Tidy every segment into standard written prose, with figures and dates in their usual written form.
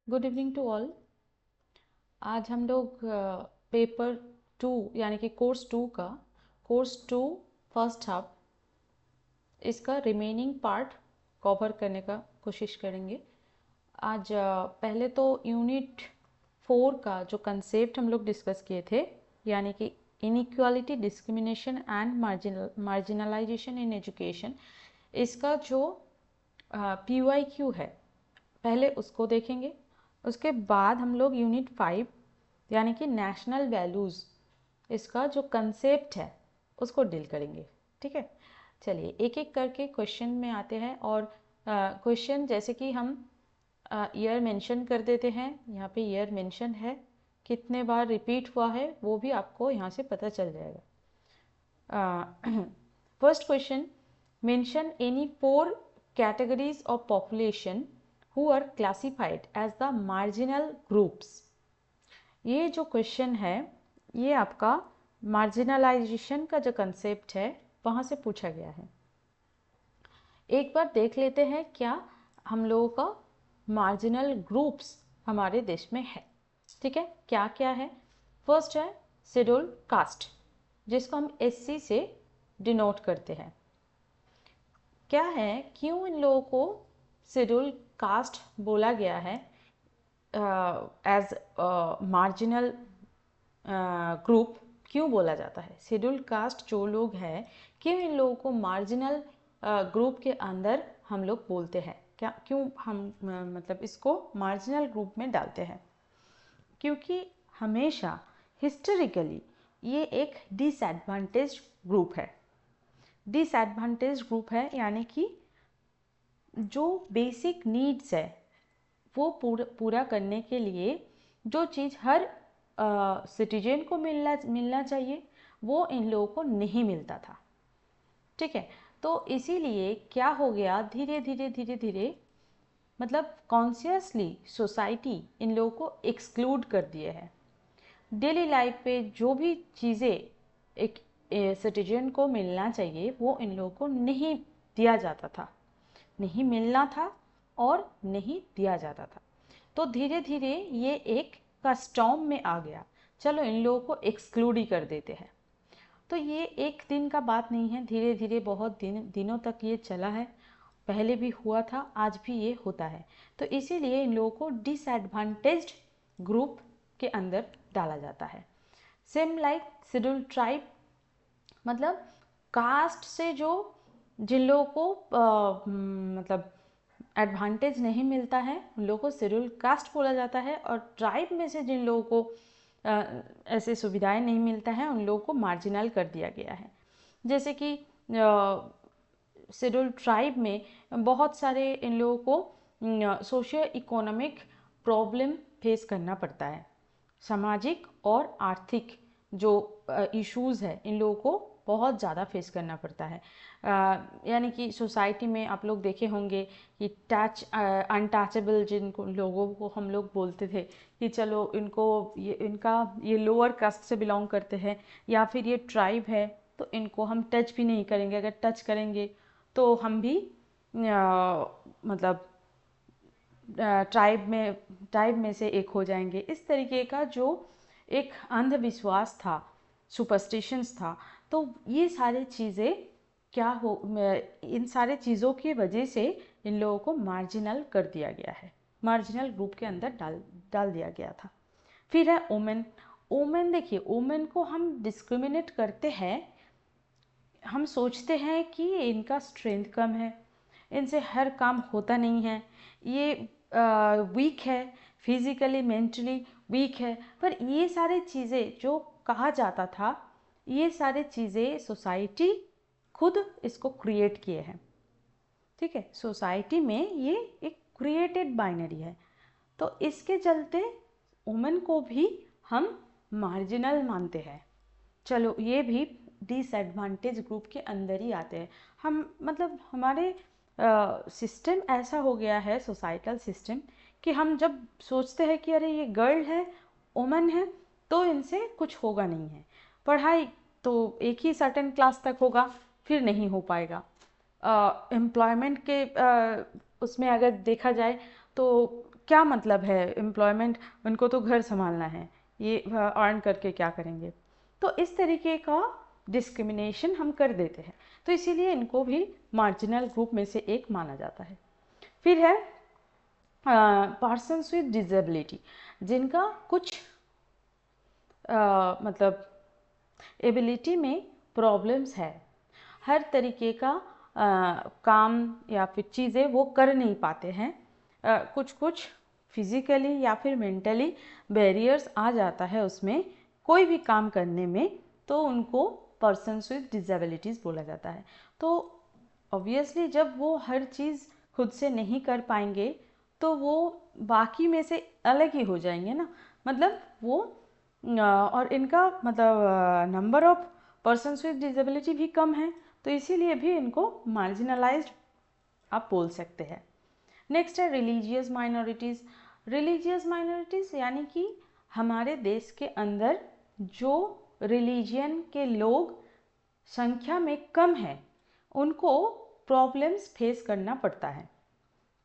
Good evening to all. आज हम लोग पेपर 2 यानी कि कोर्स 2 फर्स्ट हाफ इसका रिमेनिंग पार्ट कवर करने का कोशिश करेंगे। आज पहले तो यूनिट 4 का जो कंसेप्ट हम लोग डिस्कस किए थे, यानी कि inequality, discrimination and marginalisation in education, इसका जो PYQ है पहले उसको देखेंगे। उसके बाद हम लोग यूनिट 5 यानी कि नेशनल वैल्यूज़, इसका जो कंसेप्ट है उसको डील करेंगे। ठीक है, चलिए एक एक करके क्वेश्चन में आते हैं। और क्वेश्चन जैसे कि हम ईयर मेंशन कर देते हैं। यहाँ पे ईयर मेंशन है, कितने बार रिपीट हुआ है वो भी आपको यहाँ से पता चल जाएगा। First question, mention any 4 categories of population who are classified as the marginal groups। ये जो क्वेश्चन है ये आपका मार्जिनलाइजेशन का जो कंसेप्ट है वहाँ से पूछा गया है। एक बार देख लेते हैं क्या हम लोगों का मार्जिनल ग्रुप्स हमारे देश में है। ठीक है, क्या क्या है। फर्स्ट है शेड्यूल कास्ट, जिसको हम SC से डिनोट करते हैं। क्या है, क्यों इन लोगों को शेड्यूल कास्ट बोला गया है एज मार्जिनल ग्रुप, क्यों बोला जाता है? शेड्यूल कास्ट जो लोग हैं, क्यों इन लोगों को मार्जिनल ग्रुप के अंदर हम लोग बोलते हैं? क्या क्यों हम मतलब इसको मार्जिनल ग्रुप में डालते हैं? क्योंकि हमेशा हिस्टोरिकली ये एक डिसएडवांटेज ग्रुप है। डिसएडवांटेज ग्रुप है यानी कि जो बेसिक नीड्स है वो पूरा करने के लिए जो चीज़ हर सिटीजन को मिलना चाहिए वो इन लोगों को नहीं मिलता था। ठीक है, तो इसीलिए क्या हो गया, धीरे धीरे मतलब कॉन्शियसली सोसाइटी इन लोगों को एक्सक्लूड कर दिए है। डेली लाइफ पे जो भी चीज़ें एक सिटीजन को मिलना चाहिए वो इन लोगों को नहीं दिया जाता था, नहीं मिलना था और नहीं दिया जाता था। तो धीरे धीरे ये एक कस्टम में आ गया, चलो इन लोगों को एक्सक्लूड ही कर देते हैं। तो ये एक दिन का बात नहीं है, धीरे धीरे बहुत दिनों तक ये चला है। पहले भी हुआ था, आज भी ये होता है। तो इसीलिए इन लोगों को डिसएडवांटेज्ड ग्रुप के अंदर डाला जाता है। सेम लाइक शेड्यूल ट्राइब, मतलब कास्ट से जो जिन लोगों को मतलब एडवांटेज नहीं मिलता है उन लोगों को शेड्यूल कास्ट बोला जाता है, और ट्राइब में से जिन लोगों को ऐसे सुविधाएं नहीं मिलता है उन लोगों को मार्जिनल कर दिया गया है। जैसे कि शेड्यूल ट्राइब में बहुत सारे इन लोगों को सोशियो इकोनॉमिक प्रॉब्लम फेस करना पड़ता है। सामाजिक और आर्थिक जो इश्यूज़ है इन लोगों को बहुत ज़्यादा फेस करना पड़ता है। यानी कि सोसाइटी में आप लोग देखे होंगे कि अनटचेबल जिनको लोगों को हम लोग बोलते थे कि चलो ये लोअर कास्ट से बिलोंग करते हैं या फिर ये ट्राइब है तो इनको हम टच भी नहीं करेंगे, अगर टच करेंगे तो हम भी मतलब ट्राइब में से एक हो जाएंगे। इस तरीके का जो एक अंधविश्वास था, सुपरस्टिशंस था, तो ये सारी चीज़ें इन सारे चीज़ों की वजह से इन लोगों को मार्जिनल कर दिया गया है, मार्जिनल ग्रुप के अंदर डाल दिया गया था। फिर है ओमेन। ओमेन देखिए, ओमेन को हम डिस्क्रिमिनेट करते हैं, हम सोचते हैं कि इनका स्ट्रेंथ कम है, इनसे हर काम होता नहीं है, ये वीक है, फिजिकली मेंटली वीक है। पर ये सारी चीज़ें जो कहा जाता था, ये सारी चीज़ें सोसाइटी खुद इसको क्रिएट किए हैं। ठीक है, सोसाइटी में ये एक क्रिएटेड बाइनरी है। तो इसके चलते वुमेन को भी हम मार्जिनल मानते हैं। चलो ये भी डिसएडवांटेज ग्रुप के अंदर ही आते हैं। हम मतलब हमारे सिस्टम ऐसा हो गया है, सोसाइटल सिस्टम, कि हम जब सोचते हैं कि अरे ये गर्ल है, वुमन है, तो इनसे कुछ होगा नहीं है, पढ़ाई तो एक ही सर्टेन क्लास तक होगा, फिर नहीं हो पाएगा। एम्प्लॉयमेंट के उसमें अगर देखा जाए तो क्या मतलब है एम्प्लॉयमेंट, उनको तो घर संभालना है, ये अर्न करके क्या करेंगे। तो इस तरीके का डिस्क्रिमिनेशन हम कर देते हैं, तो इसीलिए इनको भी मार्जिनल ग्रुप में से एक माना जाता है। फिर है पर्सन्स विद डिसेबिलिटी, जिनका कुछ मतलब एबिलिटी में प्रॉब्लम्स है, हर तरीके का काम या फिर चीज़ें वो कर नहीं पाते हैं, कुछ कुछ फिजिकली या फिर मेंटली बैरियर्स आ जाता है उसमें कोई भी काम करने में, तो उनको पर्सन्स विद डिसेबिलिटीज़ बोला जाता है। तो ऑब्वियसली जब वो हर चीज़ खुद से नहीं कर पाएंगे तो वो बाकी में से अलग ही हो जाएंगे ना, मतलब वो और इनका मतलब number of persons with disability भी कम है, तो इसीलिए भी इनको मार्जिनलाइज्ड आप बोल सकते हैं। नेक्स्ट है रिलीजियस माइनॉरिटीज़। रिलीजियस माइनॉरिटीज़ यानी कि हमारे देश के अंदर जो रिलीजियन के लोग संख्या में कम है उनको प्रॉब्लम्स फेस करना पड़ता है,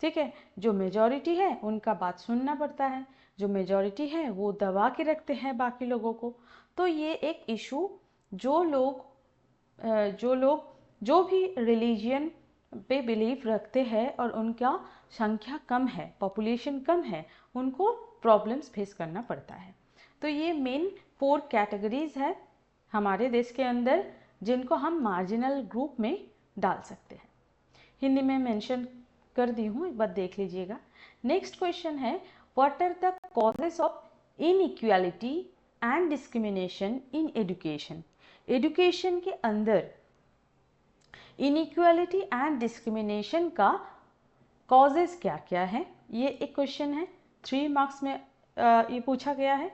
ठीक है। जो मेजॉरिटी है उनका बात सुनना पड़ता है, जो मेजॉरिटी है वो दबा के रखते हैं बाकी लोगों को। तो ये एक इशू जो भी रिलीजियन पे बिलीव रखते हैं और उनका संख्या कम है, पॉपुलेशन कम है, उनको प्रॉब्लम्स फेस करना पड़ता है। तो ये मेन 4 कैटेगरीज है हमारे देश के अंदर जिनको हम मार्जिनल ग्रुप में डाल सकते हैं। हिंदी में मेंशन कर दी हूँ, एक बार देख लीजिएगा। नेक्स्ट क्वेश्चन है what are the causes of inequality and discrimination in education. Education के अंदर इनइक्वालिटी एंड डिस्क्रिमिनेशन का कॉजेस क्या क्या है, ये एक क्वेश्चन है, 3 मार्क्स में ये पूछा गया है।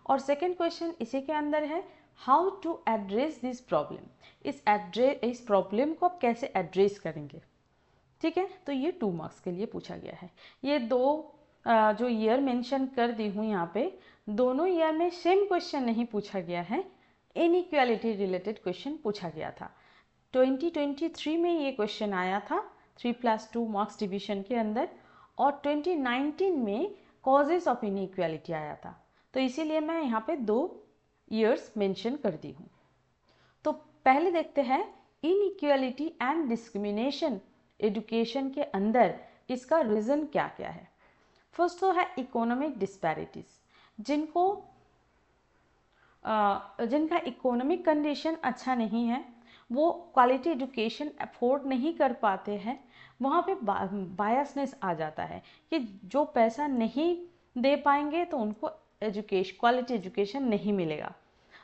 और सेकंड क्वेश्चन इसी के अंदर है how to address this problem. इस प्रॉब्लम को आप कैसे एड्रेस करेंगे, ठीक है। तो ये 2 मार्क्स के लिए पूछा गया है। ये दो जो ईयर मेंशन कर दी हूँ यहाँ पे, दोनों ईयर में सेम क्वेश्चन नहीं पूछा गया है, इनइक्वालिटी रिलेटेड क्वेश्चन पूछा गया था। 2023 में ये क्वेश्चन आया था 3+2 मार्क्स डिवीजन के अंदर, और 2019 में कॉजेस ऑफ इनइक्वालिटी आया था। तो इसीलिए मैं यहाँ पे 2 ईयर्स मेंशन कर दी हूँ। तो पहले देखते हैं इनइक्वालिटी एंड डिस्क्रिमिनेशन एजुकेशन के अंदर इसका रीज़न क्या क्या है। फर्स्ट तो है इकोनॉमिक डिस्पैरिटीज, जिनका इकोनॉमिक कंडीशन अच्छा नहीं है, वो क्वालिटी एजुकेशन अफोर्ड नहीं कर पाते हैं, वहाँ पे बायसनेस आ जाता है कि जो पैसा नहीं दे पाएंगे तो उनको क्वालिटी एजुकेशन नहीं मिलेगा।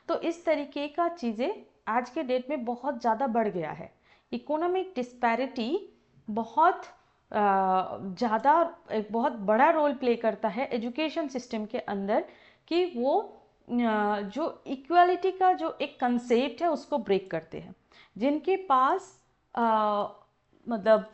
तो इस तरीके का चीज़ें आज के डेट में बहुत ज़्यादा बढ़ गया है। इकोनॉमिक डिस्पैरिटी बहुत ज़्यादा एक बहुत बड़ा रोल प्ले करता है एजुकेशन सिस्टम के अंदर, कि वो जो इक्वालिटी का जो एक कंसेप्ट है उसको ब्रेक करते हैं। जिनके पास मतलब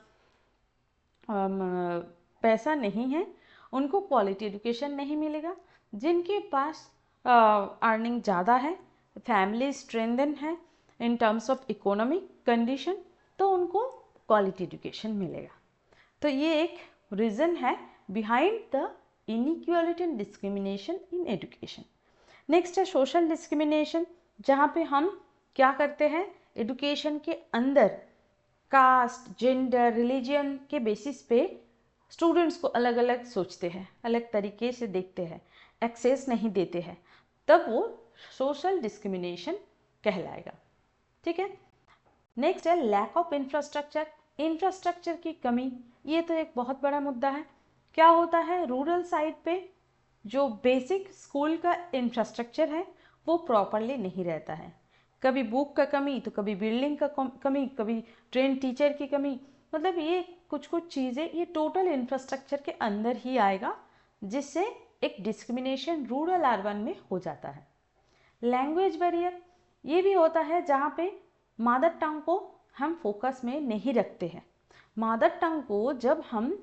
पैसा नहीं है उनको क्वालिटी एजुकेशन नहीं मिलेगा, जिनके पास अर्निंग ज़्यादा है, फैमिली स्ट्रेंथन है in terms of economic condition, तो उनको क्वालिटी एजुकेशन मिलेगा। तो ये एक रीज़न है behind the inequality and discrimination in education. Next है सोशल डिस्क्रिमिनेशन, जहाँ पे हम क्या करते हैं, एजुकेशन के अंदर कास्ट, जेंडर, रिलीजन के बेसिस पे स्टूडेंट्स को अलग अलग सोचते हैं, अलग तरीके से देखते हैं, एक्सेस नहीं देते हैं, तब वो सोशल डिस्क्रिमिनेशन कहलाएगा, ठीक है। नेक्स्ट है लैक ऑफ इंफ्रास्ट्रक्चर। इंफ्रास्ट्रक्चर की कमी, ये तो एक बहुत बड़ा मुद्दा है। क्या होता है, रूरल साइड पे जो बेसिक स्कूल का इंफ्रास्ट्रक्चर है वो प्रॉपरली नहीं रहता है, कभी बुक का कमी, तो कभी बिल्डिंग का कमी, कभी ट्रेन टीचर की कमी, मतलब ये कुछ चीज़ें ये टोटल इंफ्रास्ट्रक्चर के अंदर ही आएगा, जिससे एक डिस्क्रिमिनेशन रूरल अर्बन में हो जाता है। लैंग्वेज बैरियर ये भी होता है, जहाँ पे मदर टंग को हम फोकस में नहीं रखते हैं। मदर टंग को जब हम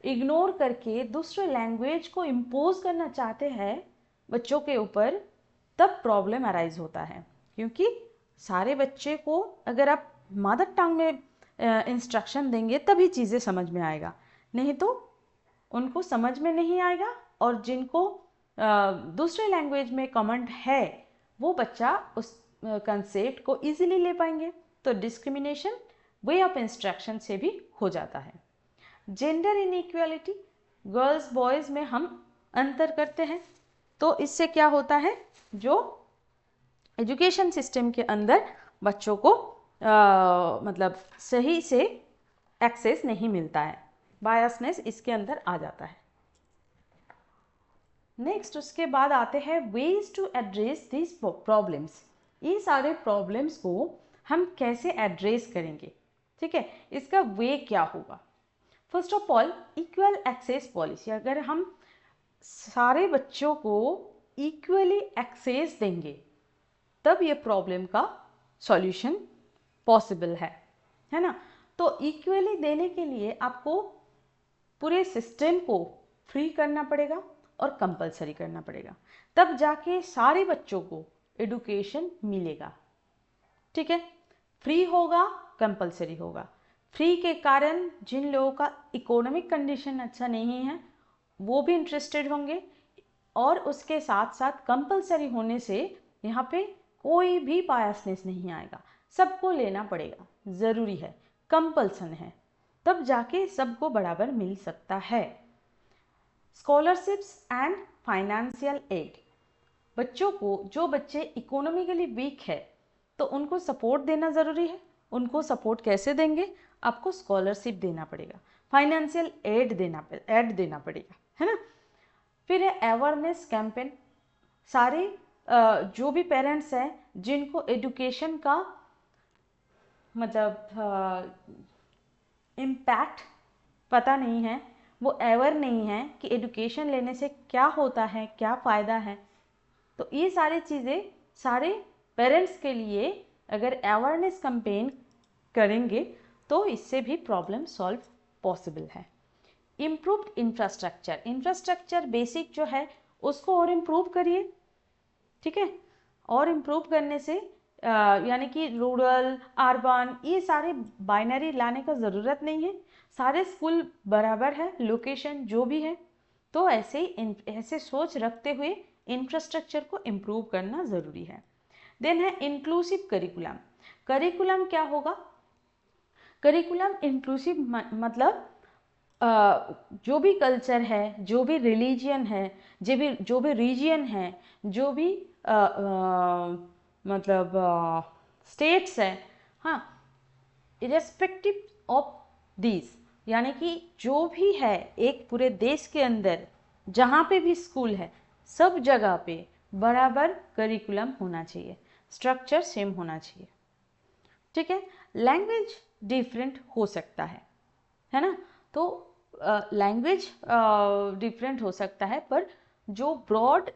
इग्नोर करके दूसरे लैंग्वेज को इम्पोज करना चाहते हैं बच्चों के ऊपर, तब प्रॉब्लम अराइज होता है, क्योंकि सारे बच्चे को अगर आप मदर टंग में इंस्ट्रक्शन देंगे तभी चीज़ें समझ में आएगा, नहीं तो उनको समझ में नहीं आएगा, और जिनको दूसरे लैंग्वेज में कमेंट है वो बच्चा उस कंसेप्ट को इजीली ले पाएंगे। तो डिस्क्रिमिनेशन वे ऑफ इंस्ट्रक्शन से भी हो जाता है। जेंडर इनइक्वालिटी, गर्ल्स बॉयज़ में हम अंतर करते हैं, तो इससे क्या होता है, जो एजुकेशन सिस्टम के अंदर बच्चों को मतलब सही से एक्सेस नहीं मिलता है, बायसनेस इसके अंदर आ जाता है। नेक्स्ट उसके बाद आते हैं ways to address this problems. ये सारे प्रॉब्लम्स को हम कैसे एड्रेस करेंगे, ठीक है, इसका वे क्या होगा। First of all, equal access policy. अगर हम सारे बच्चों को इक्वली एक्सेस देंगे तब ये प्रॉब्लम का सॉल्यूशन पॉसिबल है ना। तो इक्वली देने के लिए आपको पूरे सिस्टम को फ्री करना पड़ेगा और कंपलसरी करना पड़ेगा, तब जाके सारे बच्चों को एडुकेशन मिलेगा, ठीक है। फ्री होगा, कंपलसरी होगा। फ्री के कारण जिन लोगों का इकोनॉमिक कंडीशन अच्छा नहीं है वो भी इंटरेस्टेड होंगे, और उसके साथ साथ कंपलसरी होने से यहाँ पे कोई भी बायसनेस नहीं आएगा, सबको लेना पड़ेगा, ज़रूरी है, कंपल्सन है, तब जाके सबको बराबर मिल सकता है। स्कॉलरशिप्स एंड फाइनेंशियल एड, बच्चों को, जो बच्चे इकोनॉमिकली वीक है तो उनको सपोर्ट देना ज़रूरी है। उनको सपोर्ट कैसे देंगे, आपको स्कॉलरशिप देना पड़ेगा, फाइनेंशियल एड देना पड़ेगा, है ना। फिर है अवेयरनेस कैंपेन। सारे जो भी पेरेंट्स हैं जिनको एजुकेशन का मतलब इम्पैक्ट पता नहीं है, वो अवेयर नहीं है कि एजुकेशन लेने से क्या होता है, क्या फ़ायदा है, तो ये सारी चीज़ें सारे पेरेंट्स के लिए अगर अवेयरनेस कैंपेन करेंगे तो इससे भी प्रॉब्लम सॉल्व पॉसिबल है। इम्प्रूव्ड इंफ्रास्ट्रक्चर, इंफ्रास्ट्रक्चर बेसिक जो है उसको और इम्प्रूव करिए, ठीक है। और इम्प्रूव करने से यानी कि रूरल अर्बन ये सारे बाइनरी लाने का ज़रूरत नहीं है, सारे स्कूल बराबर है, लोकेशन जो भी है, तो ऐसे सोच रखते हुए इंफ्रास्ट्रक्चर को इम्प्रूव करना ज़रूरी है। देन है इंक्लूसिव करिकुलम। करिकुलम क्या होगा, करिकुलम इंक्लूसिव मतलब जो भी कल्चर है, जो भी रिलीजियन है, जो भी रीजियन है, जो भी मतलब स्टेट्स है, हाँ, इरेस्पेक्टिव ऑफ दिस, यानी कि जो भी है एक पूरे देश के अंदर जहाँ पे भी स्कूल है सब जगह पे बराबर करिकुलम होना चाहिए, स्ट्रक्चर सेम होना चाहिए, ठीक है। लैंग्वेज डिफरेंट हो सकता है ना, तो लैंग्वेज डिफरेंट हो सकता है, पर जो ब्रॉड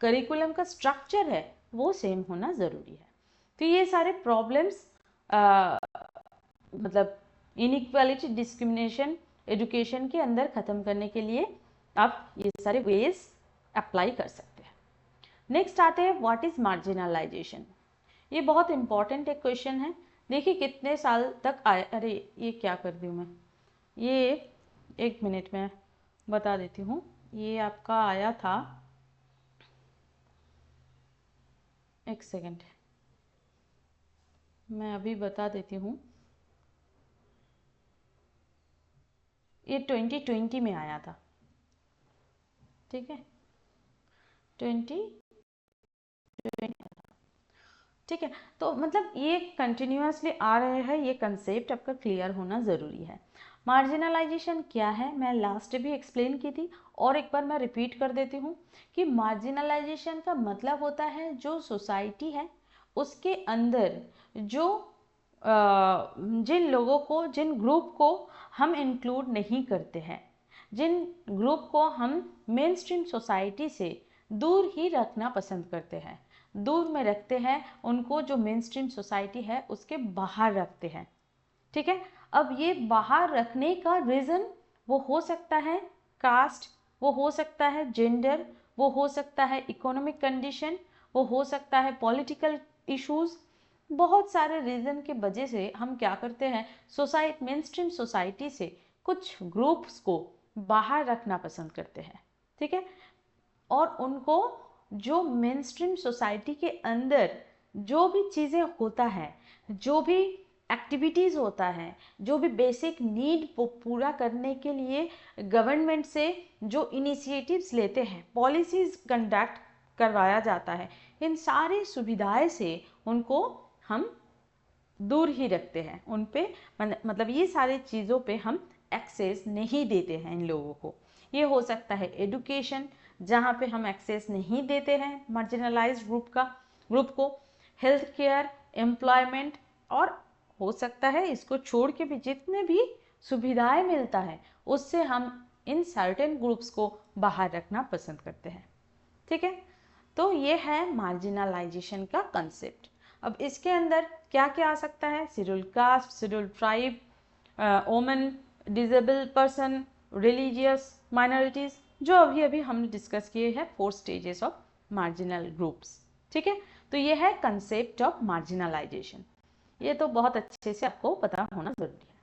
करिकुलम का स्ट्रक्चर है वो सेम होना ज़रूरी है। तो ये सारे प्रॉब्लम्स मतलब इनइक्वालिटी, डिस्क्रिमिनेशन एजुकेशन के अंदर ख़त्म करने के लिए आप ये सारे वेज अप्लाई कर सकते हैं। नेक्स्ट आते हैं व्हाट इज़ मार्जिनलाइजेशन। ये बहुत इंपॉर्टेंट एक क्वेश्चन है। देखिए कितने साल तक आए, अरे ये क्या कर दी मैं, ये एक मिनट में बता देती हूँ। ये आपका आया था, एक सेकेंड मैं अभी बता देती हूँ। ये 2020 में आया था, ठीक है, 2020, ठीक है। तो मतलब ये कंटिन्यूसली आ रहे हैं, ये कंसेप्ट आपका क्लियर होना ज़रूरी है। मार्जिनलाइजेशन क्या है, मैं लास्ट भी एक्सप्लेन की थी और एक बार मैं रिपीट कर देती हूँ कि मार्जिनलाइजेशन का मतलब होता है जो सोसाइटी है उसके अंदर जो जिन लोगों को, जिन ग्रुप को हम इंक्लूड नहीं करते हैं, जिन ग्रुप को हम मेन स्ट्रीम सोसाइटी से दूर ही रखना पसंद करते हैं, दूर में रखते हैं, उनको जो मेन स्ट्रीम सोसाइटी है उसके बाहर रखते हैं, ठीक है। अब ये बाहर रखने का रीज़न वो हो सकता है कास्ट, वो हो सकता है जेंडर, वो हो सकता है इकोनॉमिक कंडीशन, वो हो सकता है पॉलिटिकल इश्यूज, बहुत सारे रीज़न के वजह से हम क्या करते हैं, मेन स्ट्रीम सोसाइटी से कुछ ग्रुप्स को बाहर रखना पसंद करते हैं, ठीक है। और उनको जो मेन स्ट्रीम सोसाइटी के अंदर जो भी चीज़ें होता है, जो भी एक्टिविटीज़ होता है, जो भी बेसिक नीड पूरा करने के लिए गवर्नमेंट से जो इनिशिएटिव्स लेते हैं, पॉलिसीज़ कंडक्ट करवाया जाता है, इन सारी सुविधाएं से उनको हम दूर ही रखते हैं। उन पे मतलब ये सारी चीज़ों पे हम एक्सेस नहीं देते हैं इन लोगों को। ये हो सकता है एडुकेशन, जहाँ पे हम एक्सेस नहीं देते हैं मार्जिनलाइज्ड ग्रुप को, हेल्थ केयर, एम्प्लॉयमेंट, और हो सकता है इसको छोड़ के भी जितने भी सुविधाएं मिलता है उससे हम इन सर्टेन ग्रुप्स को बाहर रखना पसंद करते हैं, ठीक है। तो ये है मार्जिनलाइजेशन का कंसेप्ट। अब इसके अंदर क्या क्या आ सकता है? Schedule caste, schedule tribe, women, disable person, religious minorities, जो अभी अभी हमने डिस्कस किए हैं 4 स्टेजेस ऑफ मार्जिनल ग्रुप्स, ठीक है। तो ये है कंसेप्ट ऑफ मार्जिनलाइजेशन। ये तो बहुत अच्छे से आपको पता होना जरूरी है।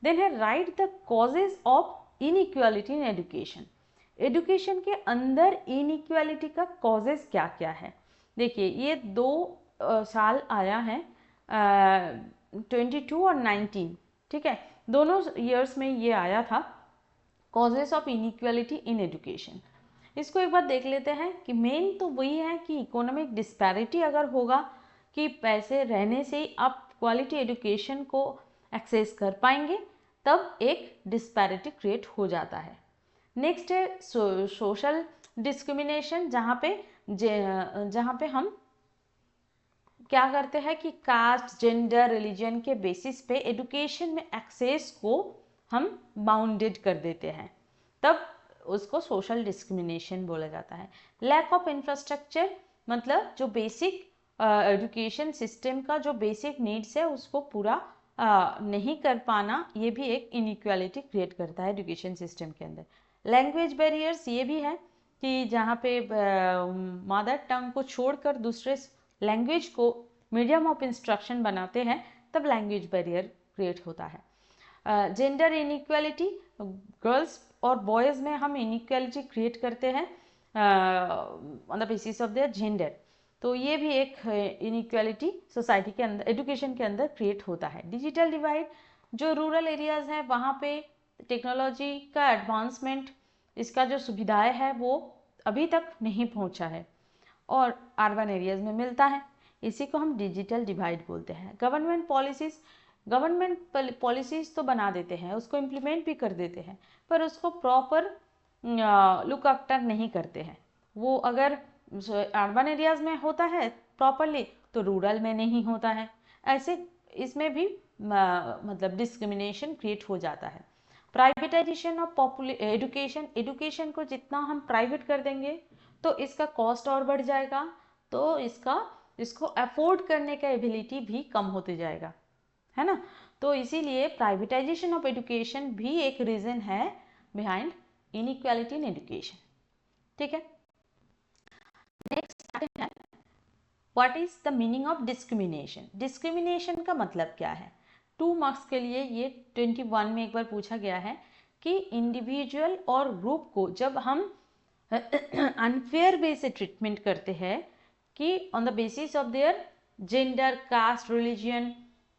देन है right the causes of inequality in education. Education के अंदर इनइक्वालिटी का कॉजेज क्या क्या है? देखिए, ये 2 साल आया है 22 और 19, ठीक है, दोनों ईयर्स में ये आया था, causes of inequality in education. इसको एक बार देख लेते हैं कि मेन तो वही है कि इकोनॉमिक डिस्पैरिटी अगर होगा कि पैसे रहने से ही आप क्वालिटी एजुकेशन को एक्सेस कर पाएंगे, तब एक डिस्पैरिटी क्रिएट हो जाता है। नेक्स्ट है सोशल डिस्क्रिमिनेशन, जहाँ पे हम क्या करते हैं कि कास्ट, जेंडर, रिलीजन के बेसिस पे एजुकेशन में एक्सेस को हम बाउंडेड कर देते हैं, तब उसको सोशल डिस्क्रिमिनेशन बोला जाता है। लैक ऑफ इंफ्रास्ट्रक्चर, मतलब जो बेसिक एजुकेशन सिस्टम का जो बेसिक नीड्स है उसको पूरा नहीं कर पाना, ये भी एक इनइक्वालिटी क्रिएट करता है एजुकेशन सिस्टम के अंदर। लैंग्वेज बैरियर्स, ये भी है कि जहाँ पे मदर टंग को छोड़कर दूसरे लैंग्वेज को मीडियम ऑफ इंस्ट्रक्शन बनाते हैं, तब लैंग्वेज बैरियर क्रिएट होता है। जेंडर इनइक्वालिटी, गर्ल्स और बॉयज़ में हम इनइक्वालिटी क्रिएट करते हैं on the basis of their gender, तो ये भी एक इनइक्वालिटी सोसाइटी के अंदर, एजुकेशन के अंदर क्रिएट होता है। डिजिटल डिवाइड, जो रूरल एरियाज़ हैं वहाँ पे टेक्नोलॉजी का एडवांसमेंट, इसका जो सुविधाएं है वो अभी तक नहीं पहुँचा है और अर्बन एरियाज़ में मिलता है, इसी को हम डिजिटल डिवाइड बोलते हैं। गवर्नमेंट पॉलिसीज़ तो बना देते हैं, उसको इम्प्लीमेंट भी कर देते हैं, पर उसको प्रॉपर लुक आफ्टर नहीं करते हैं। वो अगर अर्बन एरियाज़ में होता है प्रॉपरली, तो रूरल में नहीं होता है। ऐसे इसमें भी मतलब डिस्क्रिमिनेशन क्रिएट हो जाता है। प्राइवेटाइजेशन ऑफ एजुकेशन को जितना हम प्राइवेट कर देंगे तो इसका कॉस्ट और बढ़ जाएगा, तो इसको अफोर्ड करने का एबिलिटी भी कम होते जाएगा, है ना। तो इसीलिए प्राइवेटाइजेशन ऑफ एजुकेशन भी एक रीज़न है बिहाइंड इनइक्वालिटी इन एजुकेशन, ठीक है। नेक्स्ट है what is the meaning of discrimination. Discrimination का मतलब क्या है? 2 मार्क्स के लिए ये 21 में एक बार पूछा गया है कि इंडिविजुअल और ग्रुप को जब हम अनफेयर वे से ट्रीटमेंट करते हैं कि on the basis of their gender, caste, religion,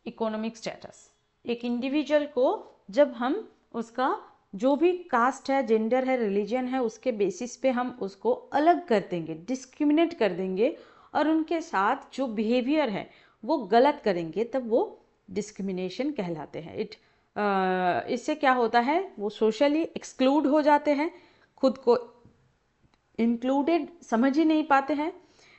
economic status, एक इंडिविजुअल को जब हम उसका जो भी कास्ट है, जेंडर है, रिलीजन है, उसके बेसिस पे हम उसको अलग कर देंगे, डिस्क्रिमिनेट कर देंगे और उनके साथ जो बिहेवियर है वो गलत करेंगे, तब वो डिस्क्रिमिनेशन कहलाते हैं। इससे क्या होता है, वो सोशली एक्सक्लूड हो जाते हैं, खुद को इंक्लूडेड समझ ही नहीं पाते हैं,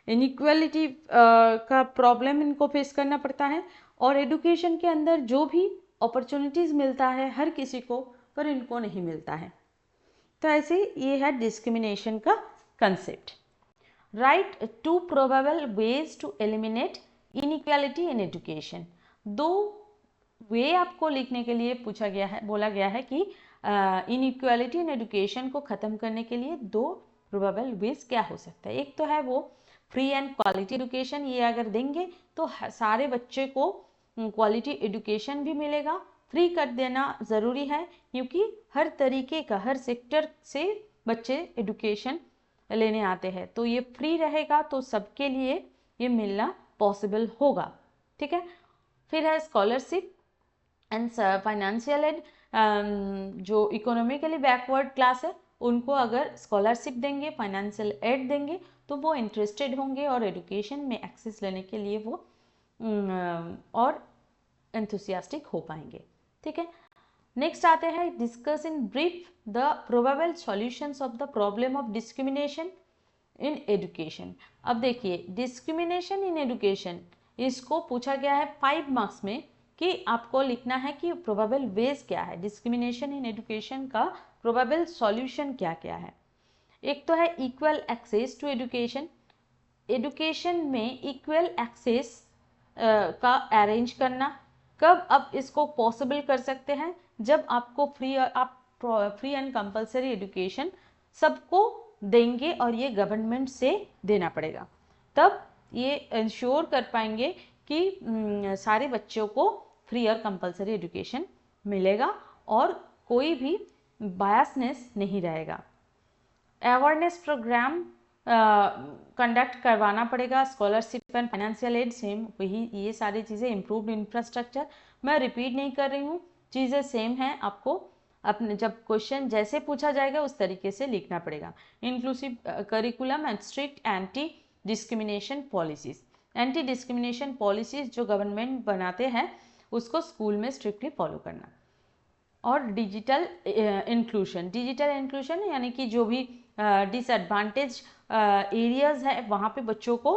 इनइक्वालिटी का प्रॉब्लम इनको फेस करना पड़ता है, और एजुकेशन के अंदर जो भी अपॉर्चुनिटीज़ मिलता है हर किसी को, पर इनको नहीं मिलता है। तो ऐसे ये है डिस्क्रिमिनेशन का concept. Right 2 probable ways to eliminate inequality in education. 2 way आपको लिखने के लिए पूछा गया है, बोला गया है कि इनइक्वालिटी इन एजुकेशन को ख़त्म करने के लिए 2 प्रोबेबल वेज क्या हो सकता है। एक तो है वो फ्री एंड क्वालिटी एजुकेशन, ये अगर देंगे तो सारे बच्चे को क्वालिटी एजुकेशन भी मिलेगा, फ्री कर देना ज़रूरी है, क्योंकि हर तरीके का, हर सेक्टर से बच्चे एजुकेशन लेने आते हैं, तो ये फ्री रहेगा तो सबके लिए ये मिलना पॉसिबल होगा। ठीक है, फिर है स्कॉलरशिप एंड फाइनेंशियल एड। जो इकोनॉमिकली बैकवर्ड क्लास है उनको अगर स्कॉलरशिप देंगे, फाइनेंशियल एड देंगे, तो वो इंटरेस्टेड होंगे और एजुकेशन में एक्सेस लेने के लिए वो और एंथुसियास्टिक हो पाएंगे। ठीक है, नेक्स्ट आते हैं discuss in brief the probable solutions of the problem of discrimination in education. अब देखिए, डिस्क्रिमिनेशन इन एजुकेशन, इसको पूछा गया है 5 मार्क्स में कि आपको लिखना है कि प्रोबेबल वेज क्या है, डिस्क्रिमिनेशन इन एजुकेशन का प्रोबेबल सॉल्यूशन क्या क्या है। एक तो है equal access to education, education में इक्वल एक्सेस का अरेंज करना। कब आप इसको पॉसिबल कर सकते हैं, जब आपको फ्री एंड कंपलसरी एजुकेशन सबको देंगे और ये गवर्नमेंट से देना पड़ेगा, तब ये इंश्योर कर पाएंगे कि सारे बच्चों को फ्री और कंपलसरी एजुकेशन मिलेगा और कोई भी बायसनेस नहीं रहेगा। अवेयरनेस प्रोग्राम कंडक्ट करवाना पड़ेगा, scholarship and financial aid same वही, ये सारी चीज़ें, इम्प्रूव्ड इंफ्रास्ट्रक्चर, मैं रिपीट नहीं कर रही हूँ, चीज़ें सेम हैं, आपको अपने जब क्वेश्चन जैसे पूछा जाएगा उस तरीके से लिखना पड़ेगा। Inclusive curriculum and strict anti discrimination policies, anti discrimination policies जो गवर्नमेंट बनाते हैं उसको स्कूल में स्ट्रिक्टली फॉलो करना। और डिजिटल इंक्लूशन, डिजिटल इंक्लूशन यानी कि जो भी डिसएडवांटेज एरियाज है वहाँ पे बच्चों को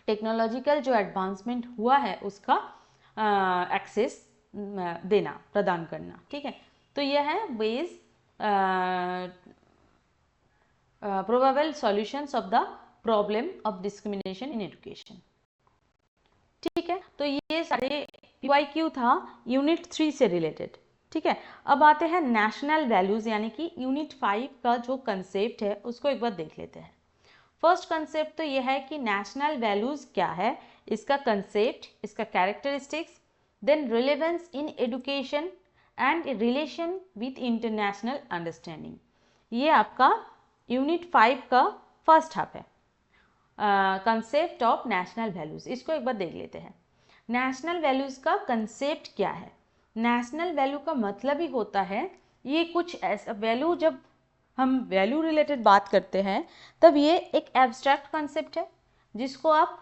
टेक्नोलॉजिकल जो एडवांसमेंट हुआ है उसका एक्सेस देना, प्रदान करना। ठीक है, तो यह है ways probable solutions of the problem of discrimination in education. ठीक है, तो ये सारे PYQ था यूनिट 3 से रिलेटेड। ठीक है, अब आते हैं नेशनल वैल्यूज यानी कि यूनिट 5 का जो कंसेप्ट है उसको एक बार देख लेते हैं। फर्स्ट कंसेप्ट तो यह है कि नेशनल वैल्यूज क्या है, इसका कंसेप्ट, इसका characteristics, then relevance in education and relation with international understanding. ये आपका यूनिट 5 का फर्स्ट हाफ है, कंसेप्ट ऑफ नेशनल वैल्यूज। इसको एक बार देख लेते हैं। नेशनल वैल्यूज का कंसेप्ट क्या है? नेशनल वैल्यू का मतलब ही होता है ये कुछ ऐसा वैल्यू, जब हम वैल्यू रिलेटेड बात करते हैं तब ये एक एब्स्ट्रैक्ट कंसेप्ट है जिसको आप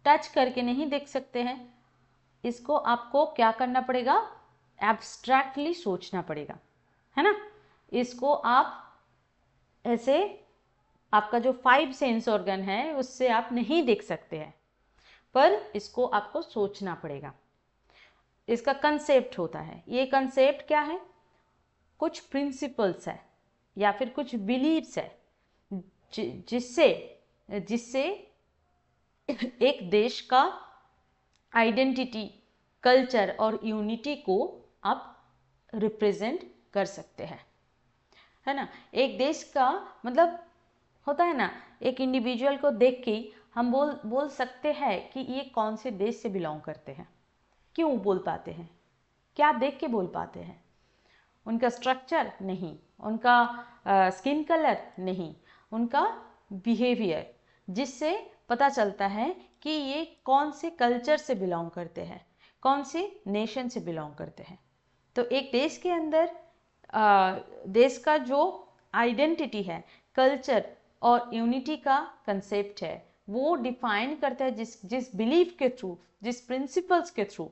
टच करके नहीं देख सकते हैं। इसको आपको क्या करना पड़ेगा? एब्स्ट्रैक्टली सोचना पड़ेगा, है ना। इसको आप ऐसे, आपका जो 5 सेंस ऑर्गन है उससे आप नहीं देख सकते हैं, पर इसको आपको सोचना पड़ेगा। इसका कंसेप्ट होता है, ये कंसेप्ट क्या है? कुछ प्रिंसिपल्स है या फिर कुछ बिलीव्स है जिससे जिससे एक देश का आइडेंटिटी, कल्चर और यूनिटी को आप रिप्रेजेंट कर सकते हैं, है ना। एक देश का मतलब होता है ना, एक इंडिविजुअल को देख के हम बोल सकते हैं कि ये कौन से देश से बिलोंग करते हैं। क्यों बोल पाते हैं? क्या देख के बोल पाते हैं? उनका स्ट्रक्चर नहीं, उनका स्किन कलर नहीं, उनका बिहेवियर, जिससे पता चलता है कि ये कौन से कल्चर से बिलोंग करते हैं, कौन से नेशन से बिलोंग करते हैं। तो एक देश के अंदर देश का जो आइडेंटिटी है, कल्चर और यूनिटी का कंसेप्ट है, वो डिफाइन करता है जिस बिलीफ के थ्रू, जिस प्रिंसिपल्स के थ्रू,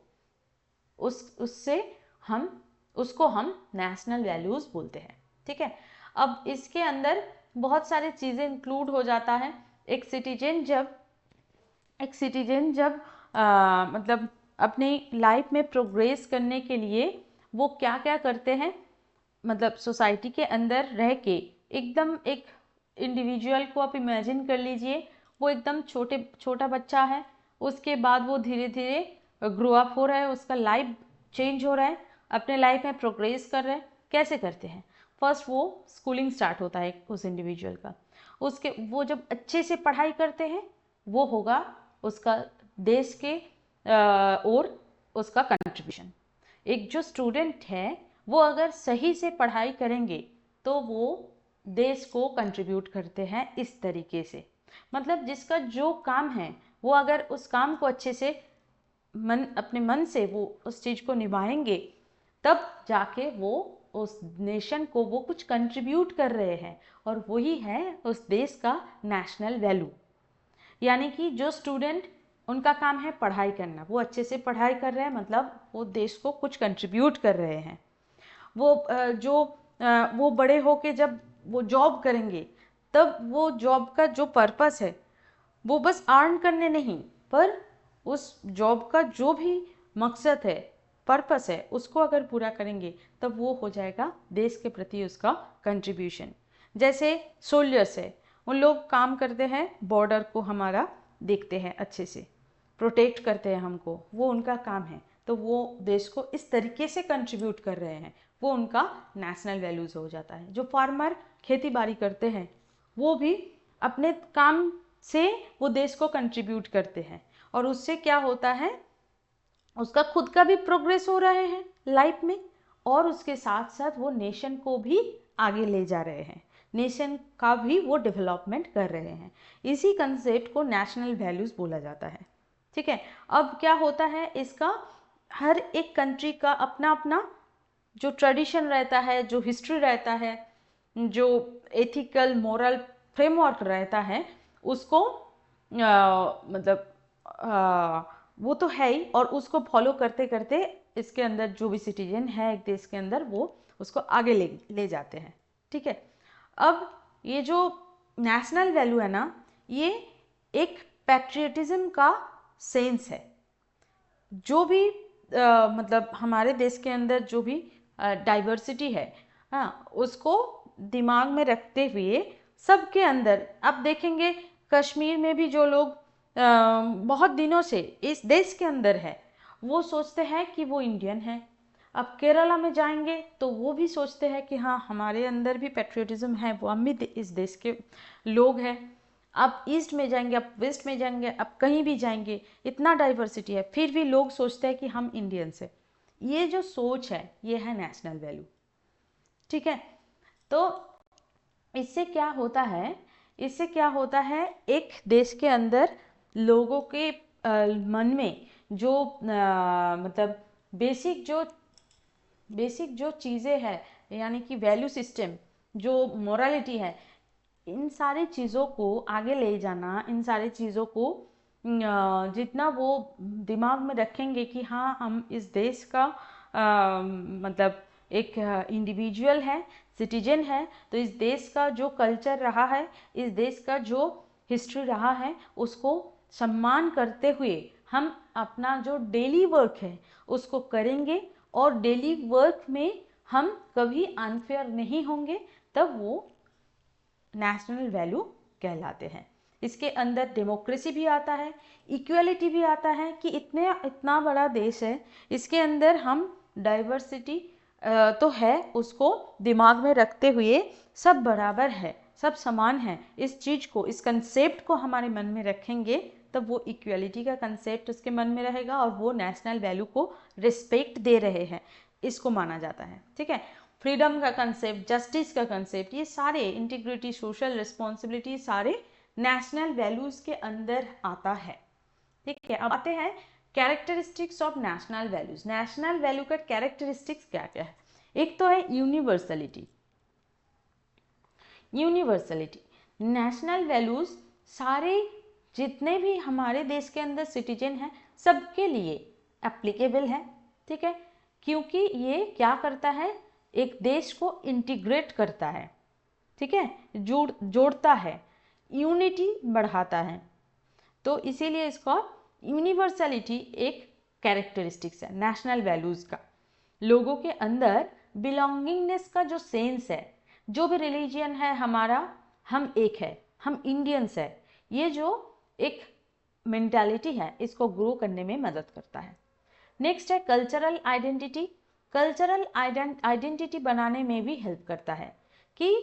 उसको हम नेशनल वैल्यूज बोलते हैं। ठीक है, अब इसके अंदर बहुत सारी चीज़ें इंक्लूड हो जाता है। एक सिटीजन जब मतलब अपनी लाइफ में प्रोग्रेस करने के लिए वो क्या क्या करते हैं, मतलब सोसाइटी के अंदर रह के एकदम एक इंडिविजुअल को आप इमेजिन कर लीजिए, वो एकदम छोटा बच्चा है, उसके बाद वो धीरे धीरे ग्रो अप हो रहा है, उसका लाइफ चेंज हो रहा है, अपने लाइफ में प्रोग्रेस कर रहे हैं। कैसे करते हैं? फर्स्ट वो स्कूलिंग स्टार्ट होता है उस इंडिविजुअल का, उसके वो जब अच्छे से पढ़ाई करते हैं वो होगा उसका देश के और उसका कंट्रीब्यूशन। एक जो स्टूडेंट है वो अगर सही से पढ़ाई करेंगे तो वो देश को कंट्रीब्यूट करते हैं इस तरीके से। मतलब जिसका जो काम है वो अगर उस काम को अच्छे से अपने मन से वो उस चीज़ को निभाएंगे, तब जाके वो उस नेशन को वो कुछ कंट्रीब्यूट कर रहे हैं, और वही है उस देश का नेशनल वैल्यू। यानी कि जो स्टूडेंट, उनका काम है पढ़ाई करना, वो अच्छे से पढ़ाई कर रहे हैं, मतलब वो देश को कुछ कंट्रीब्यूट कर रहे हैं। वो बड़े होके जब वो जॉब करेंगे, तब वो जॉब का जो पर्पस है वो बस अर्न करने नहीं, पर उस जॉब का जो भी मकसद है, पर्पस है, उसको अगर पूरा करेंगे तब वो हो जाएगा देश के प्रति उसका कंट्रीब्यूशन। जैसे सोल्जर्स है, उन लोग काम करते हैं, बॉर्डर को हमारा देखते हैं, अच्छे से प्रोटेक्ट करते हैं हमको, वो उनका काम है, तो वो देश को इस तरीके से कंट्रीब्यूट कर रहे हैं, वो उनका नेशनल वैल्यूज़ हो जाता है। जो फार्मर खेती बाड़ी करते हैं वो भी अपने काम से वो देश को कंट्रीब्यूट करते हैं, और उससे क्या होता है, उसका खुद का भी प्रोग्रेस हो रहे हैं लाइफ में, और उसके साथ साथ वो नेशन को भी आगे ले जा रहे हैं, नेशन का भी वो डेवलपमेंट कर रहे हैं। इसी कंसेप्ट को नेशनल वैल्यूज़ बोला जाता है। ठीक है, अब क्या होता है, इसका हर एक कंट्री का अपना अपना जो ट्रेडिशन रहता है, जो हिस्ट्री रहता है, जो एथिकल मोरल फ्रेमवर्क रहता है, उसको मतलब वो तो है ही, और उसको फॉलो करते करते इसके अंदर जो भी सिटीजन है एक देश के अंदर, वो उसको आगे ले जाते हैं। ठीक है, अब ये जो नेशनल वैल्यू है ना, ये एक पैट्रियटिज्म का सेंस है। जो भी मतलब हमारे देश के अंदर जो भी डाइवर्सिटी है, हाँ, उसको दिमाग में रखते हुए सबके अंदर, आप देखेंगे कश्मीर में भी जो लोग बहुत दिनों से इस देश के अंदर है, वो सोचते हैं कि वो इंडियन है। अब केरला में जाएंगे तो वो भी सोचते हैं कि हाँ, हमारे अंदर भी पैट्रियटिज्म है, वो हम भी इस देश के लोग हैं। आप ईस्ट में जाएंगे, आप वेस्ट में जाएंगे, आप कहीं भी जाएंगे, इतना डाइवर्सिटी है, फिर भी लोग सोचते हैं कि हम इंडियंस हैं। ये जो सोच है, ये है नेशनल वैल्यू। ठीक है, तो इससे क्या होता है, इससे क्या होता है, एक देश के अंदर लोगों के मन में जो मतलब बेसिक जो चीज़ें हैं, यानी कि वैल्यू सिस्टम, जो मोरालिटी है, इन सारी चीज़ों को आगे ले जाना, इन सारी चीज़ों को जितना वो दिमाग में रखेंगे कि हाँ, हम इस देश का मतलब एक इंडिविजुअल है, सिटीजन है, तो इस देश का जो कल्चर रहा है, इस देश का जो हिस्ट्री रहा है, उसको सम्मान करते हुए हम अपना जो डेली वर्क है उसको करेंगे, और डेली वर्क में हम कभी अनफेयर नहीं होंगे, तब वो नेशनल वैल्यू कहलाते हैं। इसके अंदर डेमोक्रेसी भी आता है, इक्वलिटी भी आता है, कि इतना बड़ा देश है, इसके अंदर हम डाइवर्सिटी तो है, उसको दिमाग में रखते हुए सब बराबर है, सब समान है, इस चीज़ को, इस कंसेप्ट को हमारे मन में रखेंगे, तब वो इक्वलिटी का कंसेप्ट उसके मन में रहेगा, और वो नेशनल वैल्यू को रिस्पेक्ट दे रहे हैं, इसको माना जाता है। ठीक है, फ्रीडम का कंसेप्ट, जस्टिस का कंसेप्ट, ये सारे, इंटीग्रिटी, सोशल रिस्पॉन्सिबिलिटी, सारे नेशनल वैल्यूज़ के अंदर आता है। ठीक है, अब आते हैं characteristics of national values. National value का कैरेक्टरिस्टिक्स क्या क्या है? एक तो है यूनिवर्सलिटी। यूनिवर्सलिटी, नेशनल वैल्यूज सारे जितने भी हमारे देश के अंदर सिटीजन हैं सबके लिए एप्लीकेबल है। ठीक है, क्योंकि ये क्या करता है, एक देश को इंटीग्रेट करता है। ठीक है, जोड़ता है, यूनिटी बढ़ाता है, तो इसीलिए इसको यूनिवर्सलिटी एक कैरेक्टरिस्टिक्स है नेशनल वैल्यूज का। लोगों के अंदर बिलोंगिंगनेस का जो सेंस है, जो भी रिलीजियन है हमारा, हम एक है, हम इंडियंस है, ये जो एक मेंटालिटी है, इसको ग्रो करने में मदद करता है। नेक्स्ट है कल्चरल आइडेंटिटी। कल्चरल आइडेंटिटी बनाने में भी हेल्प करता है कि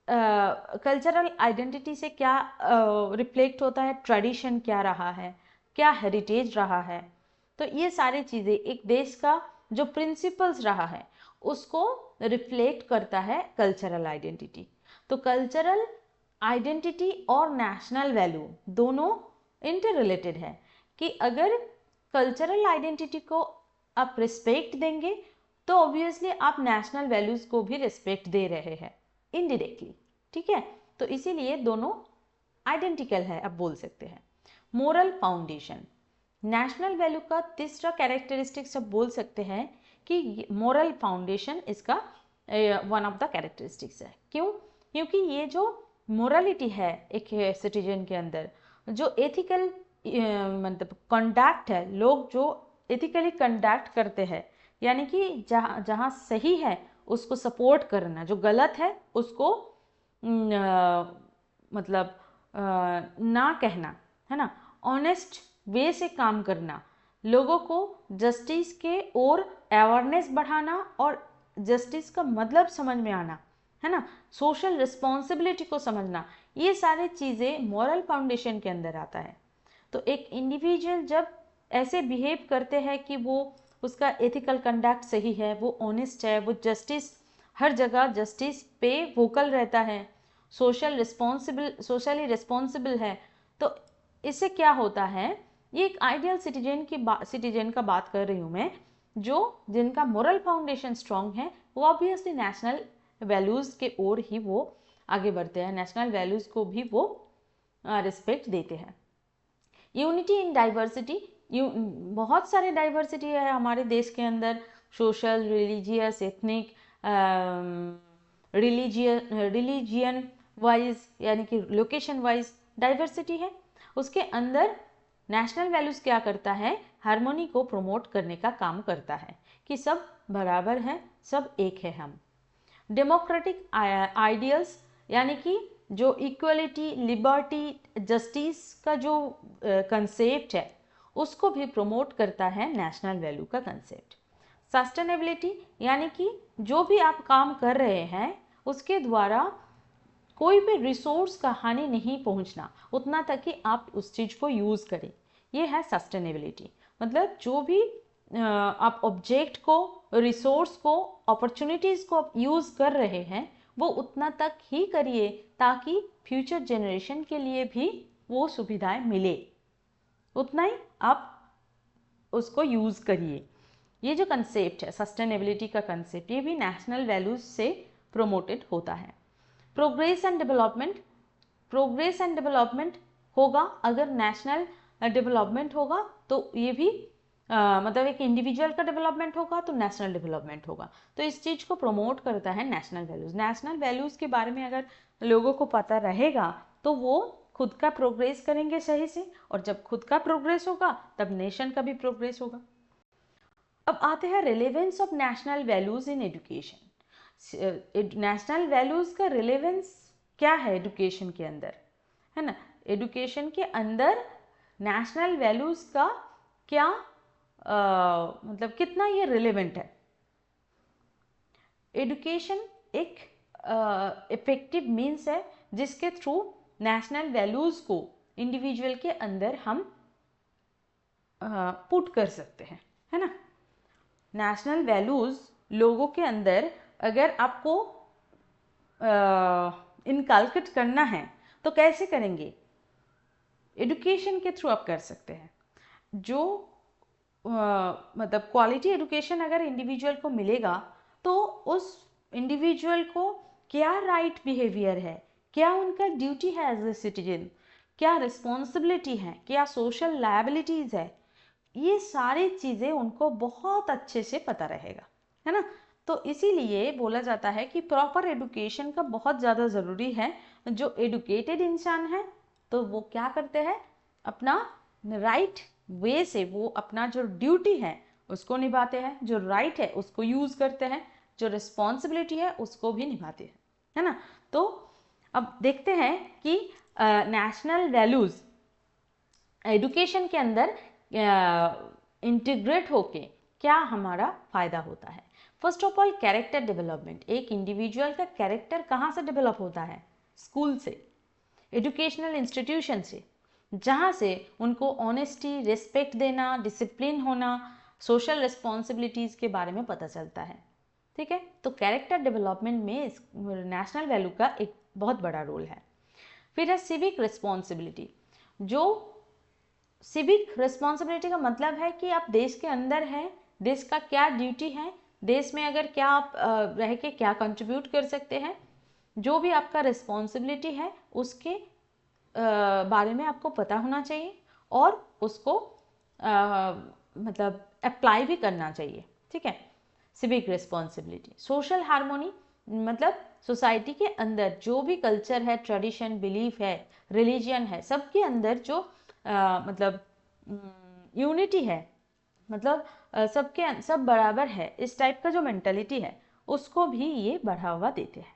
कल्चरल आइडेंटिटी से क्या रिफ्लेक्ट होता है, ट्रेडिशन क्या रहा है, क्या हेरिटेज रहा है, तो ये सारी चीज़ें एक देश का जो प्रिंसिपल्स रहा है उसको रिफ्लेक्ट करता है कल्चरल आइडेंटिटी। तो कल्चरल आइडेंटिटी और नेशनल वैल्यू दोनों इंटर रिलेटेड है कि अगर कल्चरल आइडेंटिटी को आप रिस्पेक्ट देंगे तो ऑब्वियसली आप नेशनल वैल्यूज को भी रिस्पेक्ट दे रहे हैं इनडायरेक्टली, ठीक है। तो इसीलिए दोनों आइडेंटिकल है, आप बोल सकते हैं। मोरल फाउंडेशन, नेशनल वैल्यू का तीसरा कैरेक्टरिस्टिक्स आप बोल सकते हैं कि मोरल फाउंडेशन इसका वन ऑफ द कैरेक्टरिस्टिक्स है। क्यों? क्योंकि ये जो मोरालिटी है एक सिटीजन के अंदर, जो एथिकल मतलब कंडक्ट है, लोग जो एथिकली कंडक्ट करते हैं, यानी कि जहाँ सही है उसको सपोर्ट करना, जो गलत है उसको मतलब ना कहना, है ना, ऑनेस्ट वे से काम करना, लोगों को जस्टिस के और अवेयरनेस बढ़ाना और जस्टिस का मतलब समझ में आना, है ना, सोशल रिस्पॉन्सिबिलिटी को समझना, ये सारी चीज़ें मॉरल फाउंडेशन के अंदर आता है। तो एक इंडिविजुअल जब ऐसे बिहेव करते हैं कि वो उसका एथिकल कंडक्ट सही है, वो ऑनेस्ट है, वो जस्टिस हर जगह जस्टिस पे वोकल रहता है, सोशली रिस्पॉन्सिबल है, तो इससे क्या होता है, ये एक आइडियल सिटीजन का बात कर रही हूँ मैं, जो जिनका मोरल फाउंडेशन स्ट्रांग है, वो ऑब्वियसली नेशनल वैल्यूज के ओर ही वो आगे बढ़ते हैं, नेशनल वैल्यूज को भी वो रिस्पेक्ट देते हैं। यूनिटी इन डाइवर्सिटी, बहुत सारे डाइवर्सिटी है हमारे देश के अंदर, social, religious, ethnic, religion wise, यानी कि लोकेशन वाइज डाइवर्सिटी है। उसके अंदर नेशनल वैल्यूज क्या करता है, हार्मोनी को प्रमोट करने का काम करता है कि सब बराबर है, सब एक है हम। डेमोक्रेटिक आइडियल्स, यानी कि जो इक्वलिटी, लिबर्टी, जस्टिस का जो कंसेप्ट है उसको भी प्रमोट करता है नेशनल वैल्यू का कंसेप्ट। सस्टेनेबिलिटी, यानी कि जो भी आप काम कर रहे हैं उसके द्वारा कोई भी रिसोर्स का हानि नहीं पहुंचना, उतना तक कि आप उस चीज़ को यूज़ करें, ये है सस्टेनेबिलिटी। मतलब जो भी आप ऑब्जेक्ट को, रिसोर्स को, अपॉर्चुनिटीज़ को आप यूज़ कर रहे हैं वो उतना तक ही करिए ताकि फ्यूचर जनरेशन के लिए भी वो सुविधाएं मिले, उतना ही आप उसको यूज़ करिए। ये जो कंसेप्ट है सस्टेनेबिलिटी का कंसेप्ट, ये भी नेशनल वैल्यूज से प्रोमोटेड होता है। Progress and development, progress and development होगा अगर नेशनल डेवलपमेंट होगा तो ये भी मतलब एक इंडिविजुअल का डेवलपमेंट होगा तो नेशनल डेवलपमेंट होगा, तो इस चीज़ को प्रमोट करता है नेशनल वैल्यूज़। नेशनल वैल्यूज़ के बारे में अगर लोगों को पता रहेगा तो वो खुद का प्रोग्रेस करेंगे सही से, और जब खुद का प्रोग्रेस होगा तब नेशन का भी प्रोग्रेस होगा। अब आते हैं relevance of national values in education. National values का रिलेवेंस क्या है एजुकेशन के अंदर, है ना, एजुकेशन के अंदर नेशनल वैल्यूज़ का क्या मतलब कितना ये रिलेवेंट है। एजुकेशन एक इफेक्टिव मीन्स है जिसके थ्रू नेशनल वैल्यूज़ को इंडिविजुअल के अंदर हम पुट कर सकते हैं, है ना। नेशनल वैल्यूज़ लोगों के अंदर अगर आपको इनकलकेट करना है तो कैसे करेंगे, एजुकेशन के थ्रू आप कर सकते हैं। जो मतलब क्वालिटी एजुकेशन अगर इंडिविजुअल को मिलेगा तो उस इंडिविजुअल को क्या राइट बिहेवियर है, क्या उनका ड्यूटी है एज ए सिटीजन, क्या रिस्पॉन्सिबिलिटी है, क्या सोशल लायबिलिटीज़ है, ये सारी चीज़ें उनको बहुत अच्छे से पता रहेगा, है ना। तो इसीलिए बोला जाता है कि प्रॉपर एजुकेशन का बहुत ज़्यादा ज़रूरी है। जो एडुकेटेड इंसान है तो वो क्या करते हैं, अपना राइट वे से वो अपना जो ड्यूटी है उसको निभाते हैं, जो राइट है उसको यूज़ करते हैं, जो रिस्पॉन्सिबिलिटी है उसको भी निभाते हैं, है ना। तो अब देखते हैं कि नेशनल वैल्यूज़ एजुकेशन के अंदर इंटीग्रेट होके क्या हमारा फ़ायदा होता है। First of all character development, एक इंडिविजुअल का कैरेक्टर कहाँ से डेवलप होता है, स्कूल से, एजुकेशनल इंस्टीट्यूशन से, जहाँ से उनको ऑनेस्टी, रिस्पेक्ट देना, डिसिप्लिन होना, सोशल रिस्पॉन्सिबिलिटीज़ के बारे में पता चलता है। ठीक है, तो कैरेक्टर डेवलपमेंट में नेशनल वैल्यू का एक बहुत बड़ा रोल है। फिर है सिविक रिस्पॉन्सिबिलिटी। जो सिविक रिस्पॉन्सिबिलिटी का मतलब है कि आप देश के अंदर हैं, देश का क्या ड्यूटी है, देश में अगर क्या आप रह के क्या कंट्रीब्यूट कर सकते हैं, जो भी आपका रिस्पॉन्सिबिलिटी है उसके बारे में आपको पता होना चाहिए और उसको मतलब अप्लाई भी करना चाहिए। ठीक है, सिविक रिस्पॉन्सिबिलिटी। सोशल हार्मोनी मतलब सोसाइटी के अंदर जो भी कल्चर है, ट्रेडिशन, बिलीफ है, रिलीजियन है, सबके अंदर जो मतलब यूनिटी है, मतलब सबके सब बराबर है, इस टाइप का जो मेंटालिटी है उसको भी ये बढ़ावा देते हैं।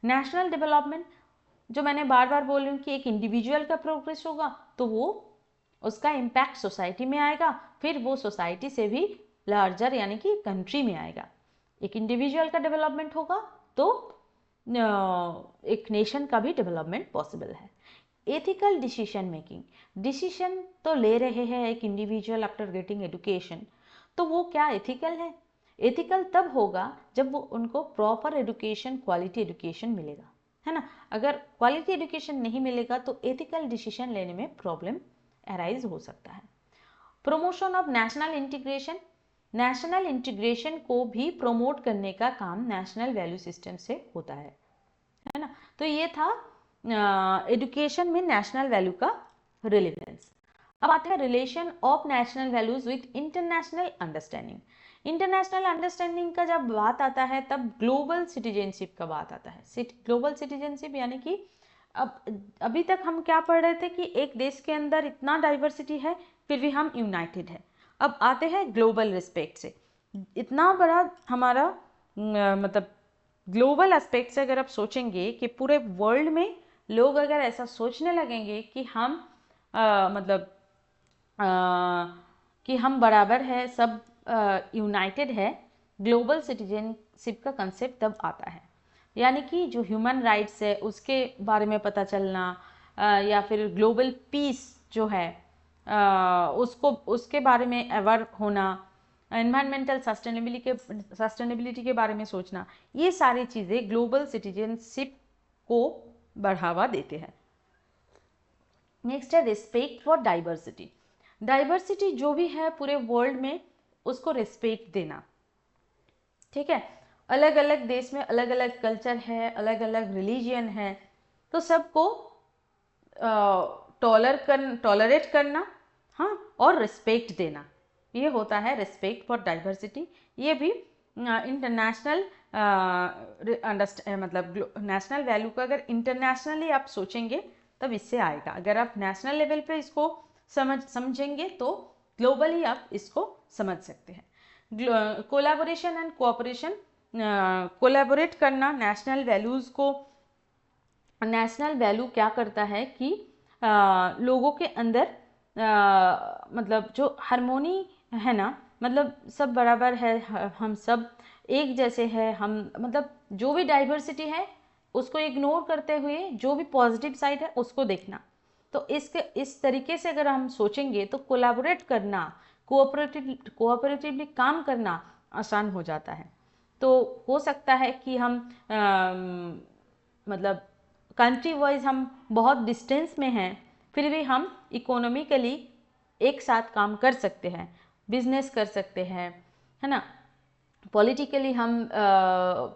नेशनल डेवलपमेंट, जो मैंने बार बार बोल रही हूँ कि एक इंडिविजुअल का प्रोग्रेस होगा तो वो उसका इम्पैक्ट सोसाइटी में आएगा, फिर वो सोसाइटी से भी लार्जर यानी कि कंट्री में आएगा। एक इंडिविजुअल का डेवलपमेंट होगा तो एक नेशन का भी डेवलपमेंट पॉसिबल है। एथिकल डिसीजन मेकिंग, डिसीजन तो ले रहे हैं एक इंडिविजुअल आफ्टर गेटिंग एजुकेशन, तो वो क्या एथिकल है? एथिकल तब होगा जब वो उनको प्रॉपर एजुकेशन, क्वालिटी एजुकेशन मिलेगा, है ना। अगर क्वालिटी एजुकेशन नहीं मिलेगा तो एथिकल डिसीजन लेने में प्रॉब्लम अराइज हो सकता है। Promotion of national integration, national integration को भी प्रमोट करने का काम नेशनल वैल्यू सिस्टम से होता है ना। तो ये था एजुकेशन में नेशनल वैल्यू का रिलेवेंस। अब आता है relation of national values with international understanding. International understanding का जब बात आता है तब ग्लोबल सिटीजनशिप का बात आता है। ग्लोबल सिटीजनशिप यानी कि अब अभी तक हम क्या पढ़ रहे थे कि एक देश के अंदर इतना डाइवर्सिटी है फिर भी हम यूनाइटेड है। अब आते हैं ग्लोबल रिस्पेक्ट से, इतना बड़ा हमारा मतलब ग्लोबल एस्पेक्ट से अगर आप सोचेंगे कि पूरे वर्ल्ड में लोग अगर ऐसा सोचने लगेंगे कि हम मतलब कि हम बराबर है, सब यूनाइटेड है, ग्लोबल सिटीजनशिप का कंसेप्ट तब आता है। यानी कि जो ह्यूमन राइट्स है उसके बारे में पता चलना, या फिर ग्लोबल पीस जो है उसको उसके बारे में अवेयर होना, एनवायरमेंटल सस्टेनेबिलिटी के बारे में सोचना, ये सारी चीज़ें ग्लोबल सिटीजनशिप को बढ़ावा देते हैं। नेक्स्ट है रिस्पेक्ट फॉर डाइवर्सिटी। डाइवर्सिटी जो भी है पूरे वर्ल्ड में उसको रिस्पेक्ट देना। ठीक है, अलग अलग देश में अलग अलग कल्चर है, अलग अलग रिलीजियन है, तो सबको टॉलरेट करना, हाँ, और रिस्पेक्ट देना, ये होता है रिस्पेक्ट फॉर डाइवर्सिटी। ये भी इंटरनेशनल मतलब नेशनल वैल्यू का अगर इंटरनेशनली आप सोचेंगे तब इससे आएगा। अगर आप नेशनल लेवल पे इसको समझेंगे तो ग्लोबली आप इसको समझ सकते हैं। कोलैबोरेशन एंड कोऑपरेशन, कोलैबोरेट करना नेशनल वैल्यूज़ को। नेशनल वैल्यू क्या करता है कि लोगों के अंदर मतलब जो हारमोनी है ना, मतलब सब बराबर है, हम सब एक जैसे हैं, हम मतलब जो भी डाइवर्सिटी है उसको इग्नोर करते हुए जो भी पॉजिटिव साइड है उसको देखना। तो इस तरीके से अगर हम सोचेंगे तो कोलैबोरेट करना, कोऑपरेटिवली काम करना आसान हो जाता है। तो हो सकता है कि हम मतलब कंट्री वाइज हम बहुत डिस्टेंस में हैं फिर भी हम इकोनॉमिकली एक साथ काम कर सकते हैं, बिजनेस कर सकते हैं, है ना। पॉलिटिकली हम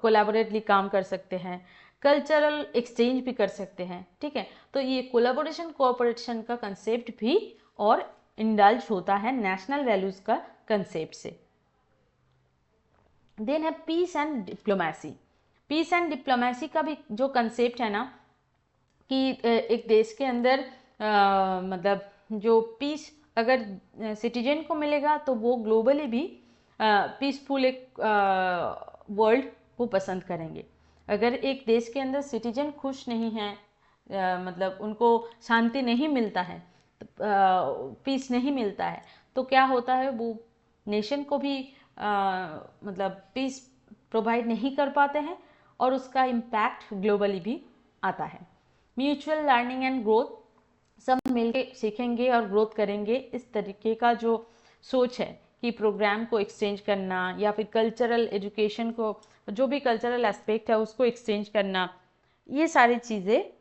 कोलैबोरेटली काम कर सकते हैं, कल्चरल एक्सचेंज भी कर सकते हैं। ठीक है, तो ये कोलैबोरेशन कोऑपरेशन का कंसेप्ट भी और इंडल्ज होता है नेशनल वैल्यूज़ का कंसेप्ट से। देन है peace and diplomacy. Peace and diplomacy का भी जो कंसेप्ट है ना कि एक देश के अंदर मतलब जो पीस अगर सिटीजन को मिलेगा तो वो ग्लोबली भी पीसफुल एक वर्ल्ड वो पसंद करेंगे। अगर एक देश के अंदर सिटीजन खुश नहीं है, मतलब उनको शांति नहीं मिलता है, पीस नहीं मिलता है, तो क्या होता है वो नेशन को भी मतलब पीस प्रोवाइड नहीं कर पाते हैं और उसका इम्पैक्ट ग्लोबली भी आता है। म्यूचुअल लर्निंग एंड ग्रोथ, सब मिलके सीखेंगे और ग्रोथ करेंगे, इस तरीके का जो सोच है कि प्रोग्राम को एक्सचेंज करना या फिर कल्चरल एजुकेशन को, जो भी कल्चरल एस्पेक्ट है उसको एक्सचेंज करना, ये सारी चीज़ें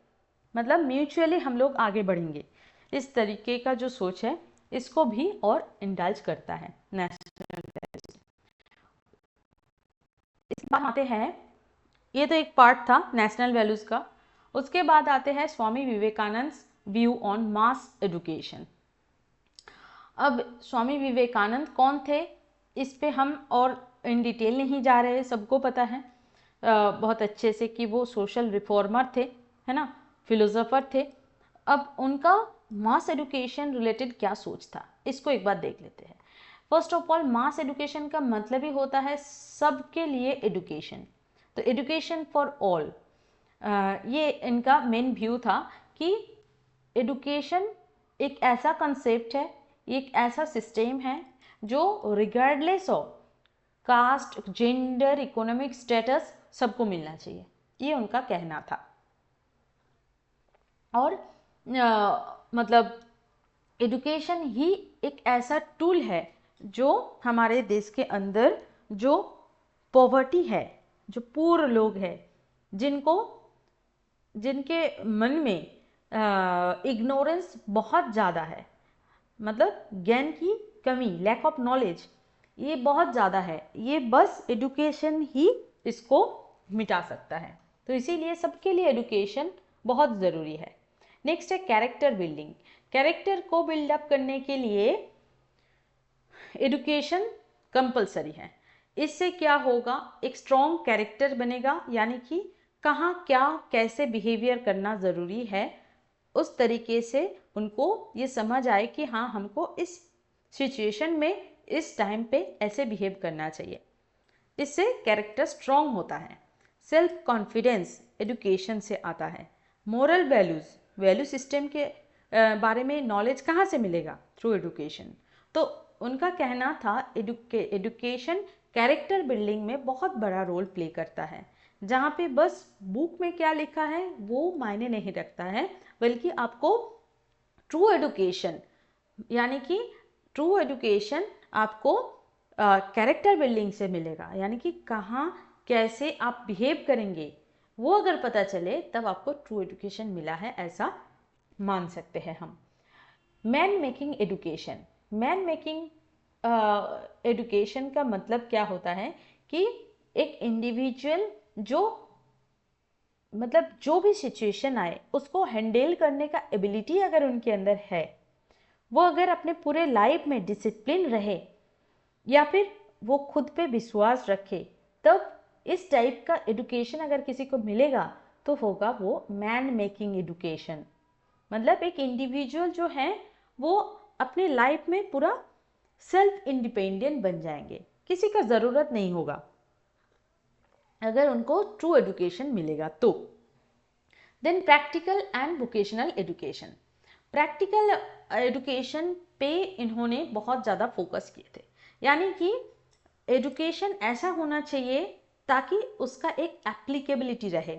मतलब म्यूचुअली हम लोग आगे बढ़ेंगे, इस तरीके का जो सोच है इसको भी और इंडल्ज करता है नेशनल वैल्यूज। इसके बाद आते हैं, ये तो एक पार्ट था नेशनल वैल्यूज का। उसके बाद आते हैं Swami Vivekananda view on mass education. अब स्वामी विवेकानंद कौन थे, इस पे हम और इन डिटेल नहीं जा रहे, सबको पता है बहुत अच्छे से कि वो सोशल रिफॉर्मर थे, है ना, फिलोसोफर थे। अब उनका मास एजुकेशन रिलेटेड क्या सोच था, इसको एक बार देख लेते हैं। First of all, mass education का मतलब ही होता है सबके लिए एजुकेशन, तो एजुकेशन फॉर ऑल, ये इनका मेन व्यू था कि एजुकेशन एक ऐसा कंसेप्ट है, एक ऐसा सिस्टम है जो regardless of caste, gender, economic status सबको मिलना चाहिए, ये उनका कहना था। और मतलब एजुकेशन ही एक ऐसा टूल है जो हमारे देश के अंदर जो पॉवर्टी है, जो पूर लोग हैं, जिनके मन में इग्नोरेंस बहुत ज़्यादा है, मतलब ज्ञान की कमी, लैक ऑफ नॉलेज, ये बहुत ज़्यादा है, ये बस एजुकेशन ही इसको मिटा सकता है। तो इसीलिए सबके लिए एजुकेशन बहुत ज़रूरी है। नेक्स्ट है कैरेक्टर बिल्डिंग। कैरेक्टर को बिल्डअप करने के लिए एजुकेशन कंपलसरी है। इससे क्या होगा, एक स्ट्रॉन्ग कैरेक्टर बनेगा, यानी कि कहाँ क्या कैसे बिहेवियर करना ज़रूरी है, उस तरीके से उनको ये समझ आए कि हाँ हमको इस सिचुएशन में इस टाइम पे ऐसे बिहेव करना चाहिए। इससे कैरेक्टर स्ट्रॉन्ग होता है। सेल्फ कॉन्फिडेंस एजुकेशन से आता है। मोरल वैल्यूज, वैल्यू सिस्टम के बारे में नॉलेज कहाँ से मिलेगा, थ्रू एजुकेशन। तो उनका कहना था एजुकेशन कैरेक्टर बिल्डिंग में बहुत बड़ा रोल प्ले करता है, जहाँ पे बस बुक में क्या लिखा है वो मायने नहीं रखता है, बल्कि आपको ट्रू एजुकेशन, यानी कि ट्रू एजुकेशन आपको कैरेक्टर बिल्डिंग से मिलेगा, यानी कि कहाँ कैसे आप बिहेव करेंगे वो अगर पता चले तब आपको ट्रू एजुकेशन मिला है, ऐसा मान सकते हैं हम। Man making education, man making education का मतलब क्या होता है कि एक इंडिविजुअल जो मतलब जो भी सिचुएशन आए उसको हैंडल करने का एबिलिटी अगर उनके अंदर है, वो अगर अपने पूरे लाइफ में डिसिप्लिन रहे या फिर वो खुद पे विश्वास रखे, तब इस टाइप का एजुकेशन अगर किसी को मिलेगा तो होगा वो मैन मेकिंग एजुकेशन। मतलब एक इंडिविजुअल जो है वो अपने लाइफ में पूरा सेल्फ इंडिपेंडेंट बन जाएंगे, किसी का ज़रूरत नहीं होगा अगर उनको ट्रू एजुकेशन मिलेगा तो। Then practical and vocational education. Practical education पे इन्होंने बहुत ज़्यादा फोकस किए थे, यानी कि एजुकेशन ऐसा होना चाहिए ताकि उसका एक एप्लीकेबिलिटी रहे।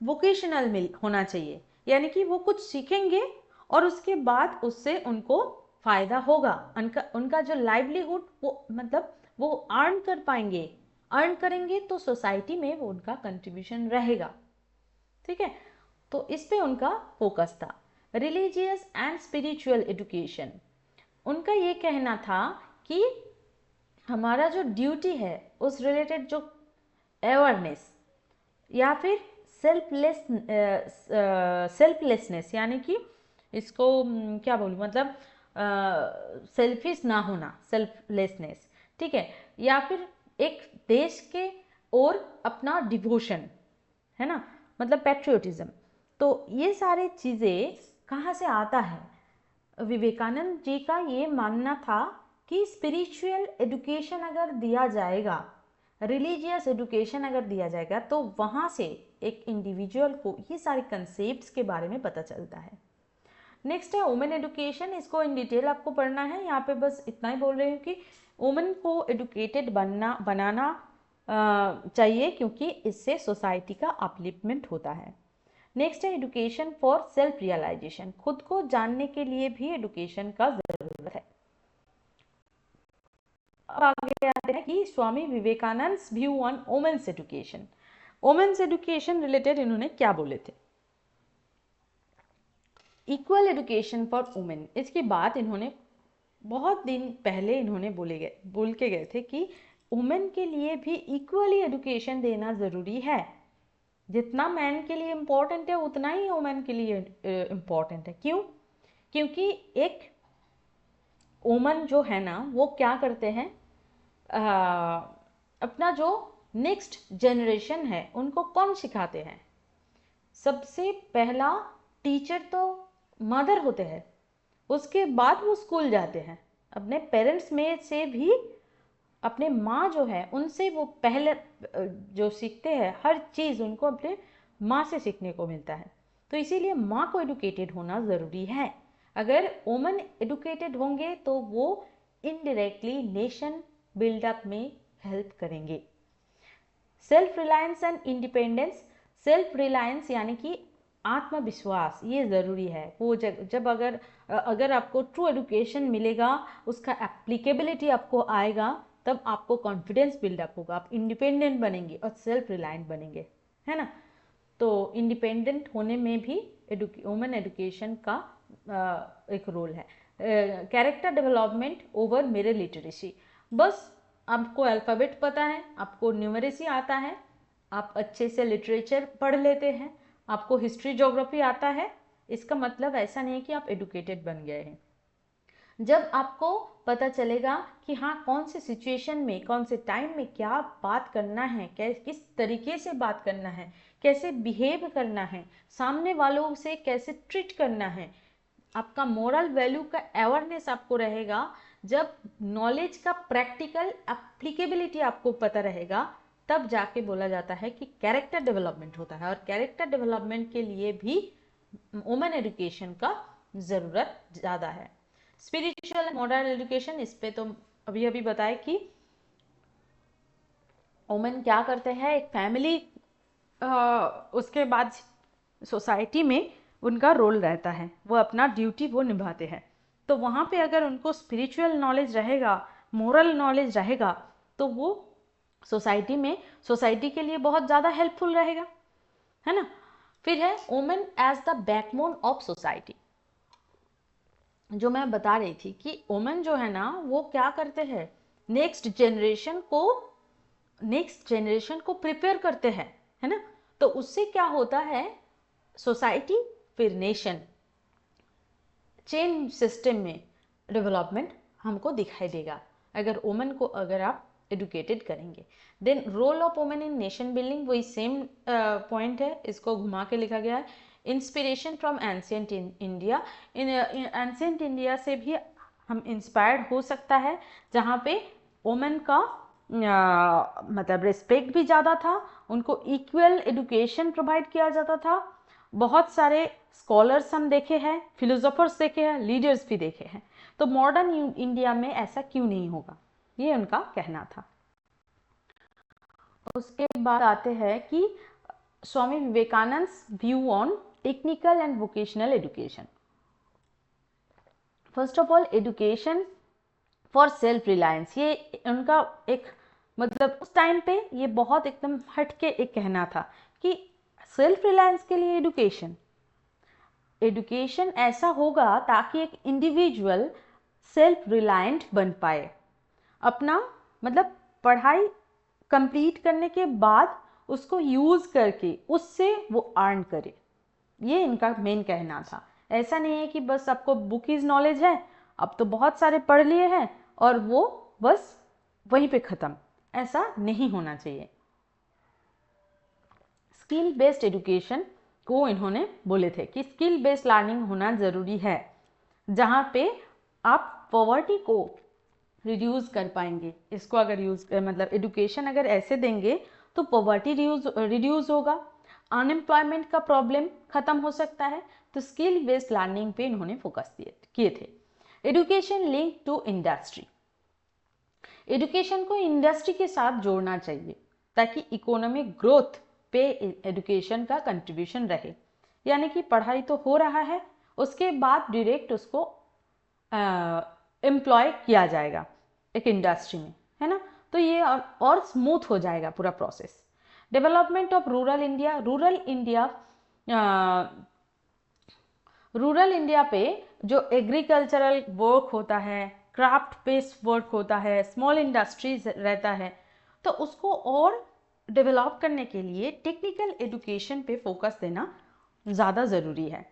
वोकेशनल मिल होना चाहिए, यानी कि वो कुछ सीखेंगे और उसके बाद उससे उनको फ़ायदा होगा, उनका जो लाइवलीहुड वो मतलब वो अर्न कर पाएंगे, अर्न करेंगे तो सोसाइटी में वो उनका कंट्रीब्यूशन रहेगा। ठीक है, तो इस पे उनका फोकस था। रिलीजियस एंड स्पिरिचुअल एजुकेशन, उनका ये कहना था कि हमारा जो ड्यूटी है उस रिलेटेड जो अवेयरनेस या फिर सेल्फलेसनेस, यानी कि इसको क्या बोलूँ, मतलब सेल्फिश ना होना, सेल्फलेसनेस, ठीक है, या फिर एक देश के और अपना डिवोशन, है ना, मतलब पैट्रियोटिज्म। तो ये सारी चीज़ें कहाँ से आता है, विवेकानंद जी का ये मानना था कि स्पिरिचुअल एजुकेशन अगर दिया जाएगा, रिलीजियस एजुकेशन अगर दिया जाएगा, तो वहाँ से एक इंडिविजुअल को ये सारे कंसेप्ट्स के बारे में पता चलता है। नेक्स्ट है वुमेन एजुकेशन, इसको इन डिटेल आपको पढ़ना है, यहाँ पे बस इतना ही बोल रही हूँ कि वुमेन को एजुकेटेड बनाना चाहिए, क्योंकि इससे सोसाइटी का अपलिफ्टमेंट होता है। नेक्स्ट है एजुकेशन फॉर सेल्फ रियलाइजेशन, खुद को जानने के लिए भी एजुकेशन का ज़रूरत है। अब आगे आते हैं कि Swami Vivekananda view on women's education. Women's education related इन्होंने क्या बोले थे? इक्वल एजुकेशन फॉर वुमेन, इसकी बात इन्होंने बहुत दिन पहले इन्होंने बोल के गए थे कि वुमेन के लिए भी इक्वली एजुकेशन देना ज़रूरी है। जितना मैन के लिए इम्पोर्टेंट है उतना ही वुमेन के लिए इम्पोर्टेंट है। क्यों? क्योंकि एक वुमन जो है ना वो क्या करते हैं, अपना जो नेक्स्ट जनरेशन है उनको कौन सिखाते हैं? सबसे पहला टीचर तो मदर होते हैं, उसके बाद वो स्कूल जाते हैं। अपने पेरेंट्स में से भी अपने माँ जो है उनसे वो पहले जो सीखते हैं, हर चीज़ उनको अपने माँ से सीखने को मिलता है। तो इसीलिए माँ को एडुकेटेड होना ज़रूरी है। अगर वुमेन एडुकेटेड होंगे तो वो इनडायरेक्टली नेशन बिल्डअप में हेल्प करेंगे। Self reliance and independence. Self reliance यानी कि आत्मविश्वास, ये ज़रूरी है। वो जब अगर आपको ट्रू एडुकेशन मिलेगा, उसका एप्लीकेबिलिटी आपको आएगा, तब आपको कॉन्फिडेंस बिल्डअप होगा, आप इंडिपेंडेंट बनेंगे और सेल्फ रिलायंट बनेंगे, है ना। तो इंडिपेंडेंट होने में भी वुमेन एजुकेशन का एक रोल है। कैरेक्टर डेवलपमेंट ओवर मेरे लिटरेसी। बस आपको अल्फ़ाबेट पता है, आपको न्यूमरेसी आता है, आप अच्छे से लिटरेचर पढ़ लेते हैं, आपको हिस्ट्री ज्योग्राफी आता है, इसका मतलब ऐसा नहीं है कि आप एडुकेटेड बन गए हैं। जब आपको पता चलेगा कि हाँ कौन से सिचुएशन में, कौन से टाइम में क्या बात करना है, किस तरीके से बात करना है, कैसे बिहेव करना है, सामने वालों से कैसे ट्रीट करना है, आपका मोरल वैल्यू का अवेयरनेस आपको रहेगा। जब नॉलेज का प्रैक्टिकल एप्लीकेबिलिटी आपको पता रहेगा, तब जाके बोला जाता है कि कैरेक्टर डेवलपमेंट होता है। और कैरेक्टर डेवलपमेंट के लिए भी वुमेन एजुकेशन का ज़रूरत ज़्यादा है। स्पिरिचुअल एंड मॉरल एजुकेशन, इस पे तो अभी बताए कि वुमेन क्या करते हैं, एक फैमिली उसके बाद सोसाइटी में उनका रोल रहता है, वो अपना ड्यूटी वो निभाते हैं। तो वहाँ पे अगर उनको स्पिरिचुअल नॉलेज रहेगा, मोरल नॉलेज रहेगा, तो वो सोसाइटी के लिए बहुत ज़्यादा हेल्पफुल रहेगा, है ना। फिर है women as the backbone of society. जो मैं बता रही थी कि वुमेन जो है ना वो क्या करते हैं, नेक्स्ट जनरेशन को प्रिपेयर करते हैं, है ना। तो उससे क्या होता है, सोसाइटी फिर नेशन, चेन सिस्टम में डेवलपमेंट हमको दिखाई देगा अगर वुमेन को अगर आप एडुकेटेड करेंगे। Then role of women in nation building, वही सेम पॉइंट है, इसको घुमा के लिखा गया है। Inspiration from ancient India. Ancient India से भी हम इंस्पायर्ड हो सकता है, जहाँ पे वुमेन का मतलब रिस्पेक्ट भी ज़्यादा था, उनको इक्वल एडुकेशन प्रोवाइड किया जाता था। बहुत सारे स्कॉलर्स हम देखे हैं, फिलोसोफर्स देखे हैं, लीडर्स भी देखे हैं। तो मॉडर्न इंडिया में ऐसा क्यों नहीं होगा, ये उनका कहना था। उसके बाद आते हैं कि Swami Vivekananda view on technical and vocational education. First of all education for self reliance, ये उनका एक मतलब उस टाइम पे ये बहुत एकदम हटके एक कहना था कि सेल्फ रिलायंस के लिए एजुकेशन ऐसा होगा ताकि एक इंडिविजुअल सेल्फ रिलायंट बन पाए। अपना मतलब पढ़ाई कंप्लीट करने के बाद उसको यूज़ करके उससे वो अर्न करे, ये इनका मेन कहना था। ऐसा नहीं है कि बस आपको बुक इज नॉलेज है, अब तो बहुत सारे पढ़ लिए हैं और वो बस वहीं पे ख़त्म, ऐसा नहीं होना चाहिए। स्किल बेस्ड एजुकेशन को इन्होंने बोले थे कि स्किल बेस्ड लर्निंग होना ज़रूरी है, जहाँ पे आप पॉवर्टी को रिड्यूस कर पाएंगे। इसको अगर मतलब एजुकेशन अगर ऐसे देंगे तो पॉवर्टी रिड्यूस होगा, अनएम्प्लॉयमेंट का प्रॉब्लम ख़त्म हो सकता है। तो स्किल बेस्ड लर्निंग पे इन्होंने फोकस किए थे। Education link to industry, education को इंडस्ट्री के साथ जोड़ना चाहिए ताकि इकोनॉमिक ग्रोथ पे एजुकेशन का कंट्रीब्यूशन रहे। यानी कि पढ़ाई तो हो रहा है, उसके बाद डायरेक्ट उसको एम्प्लॉय किया जाएगा एक इंडस्ट्री में, है ना, तो ये और स्मूथ हो जाएगा पूरा process. Development of rural India, rural India पे जो एग्रीकल्चरल वर्क होता है, क्राफ्ट बेस्ड वर्क होता है, स्मॉल इंडस्ट्रीज रहता है, तो उसको और डेवलप करने के लिए टेक्निकल एजुकेशन पे फोकस देना ज़्यादा ज़रूरी है।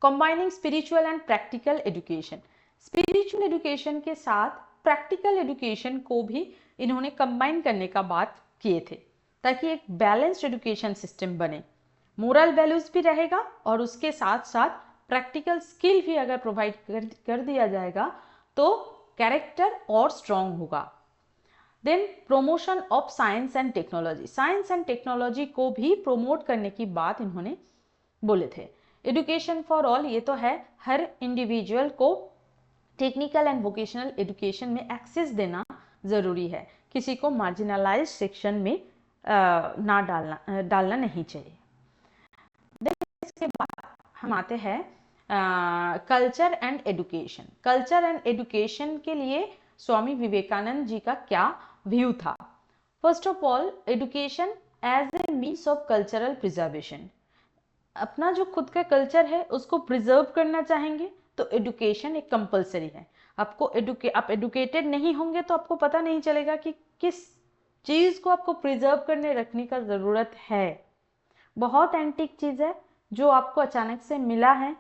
Combining spiritual and practical education, spiritual education के साथ प्रैक्टिकल एजुकेशन को भी इन्होंने कंबाइन करने का बात किए थे, ताकि एक बैलेंस्ड एजुकेशन सिस्टम बने। मोरल वैल्यूज भी रहेगा और उसके साथ साथ प्रैक्टिकल स्किल भी अगर प्रोवाइड कर दिया जाएगा तो कैरेक्टर और स्ट्रांग होगा। Then promotion of science and technology, science and technology को भी प्रोमोट करने की बात इन्होंने बोले थे। एजुकेशन फॉर ऑल, ये तो है हर इंडिविजुअल को टेक्निकल एंड वोकेशनल एजुकेशन में एक्सेस देना जरूरी है, किसी को मार्जिनलाइज सेक्शन में ना डालना नहीं चाहिए। इसके बाद हम आते हैं culture and education. Culture and education के लिए स्वामी विवेकानंद जी का क्या व्यू था? First of all, education as a means of cultural preservation. अपना जो खुद का कल्चर है उसको प्रिजर्व करना चाहेंगे तो एजुकेशन एक कंपलसरी है। आप एडुकेटेड नहीं होंगे तो आपको पता नहीं चलेगा कि किस चीज को आपको प्रिजर्व करने रखने का जरूरत है। बहुत एंटीक चीज है जो आपको अचानक से मिला है,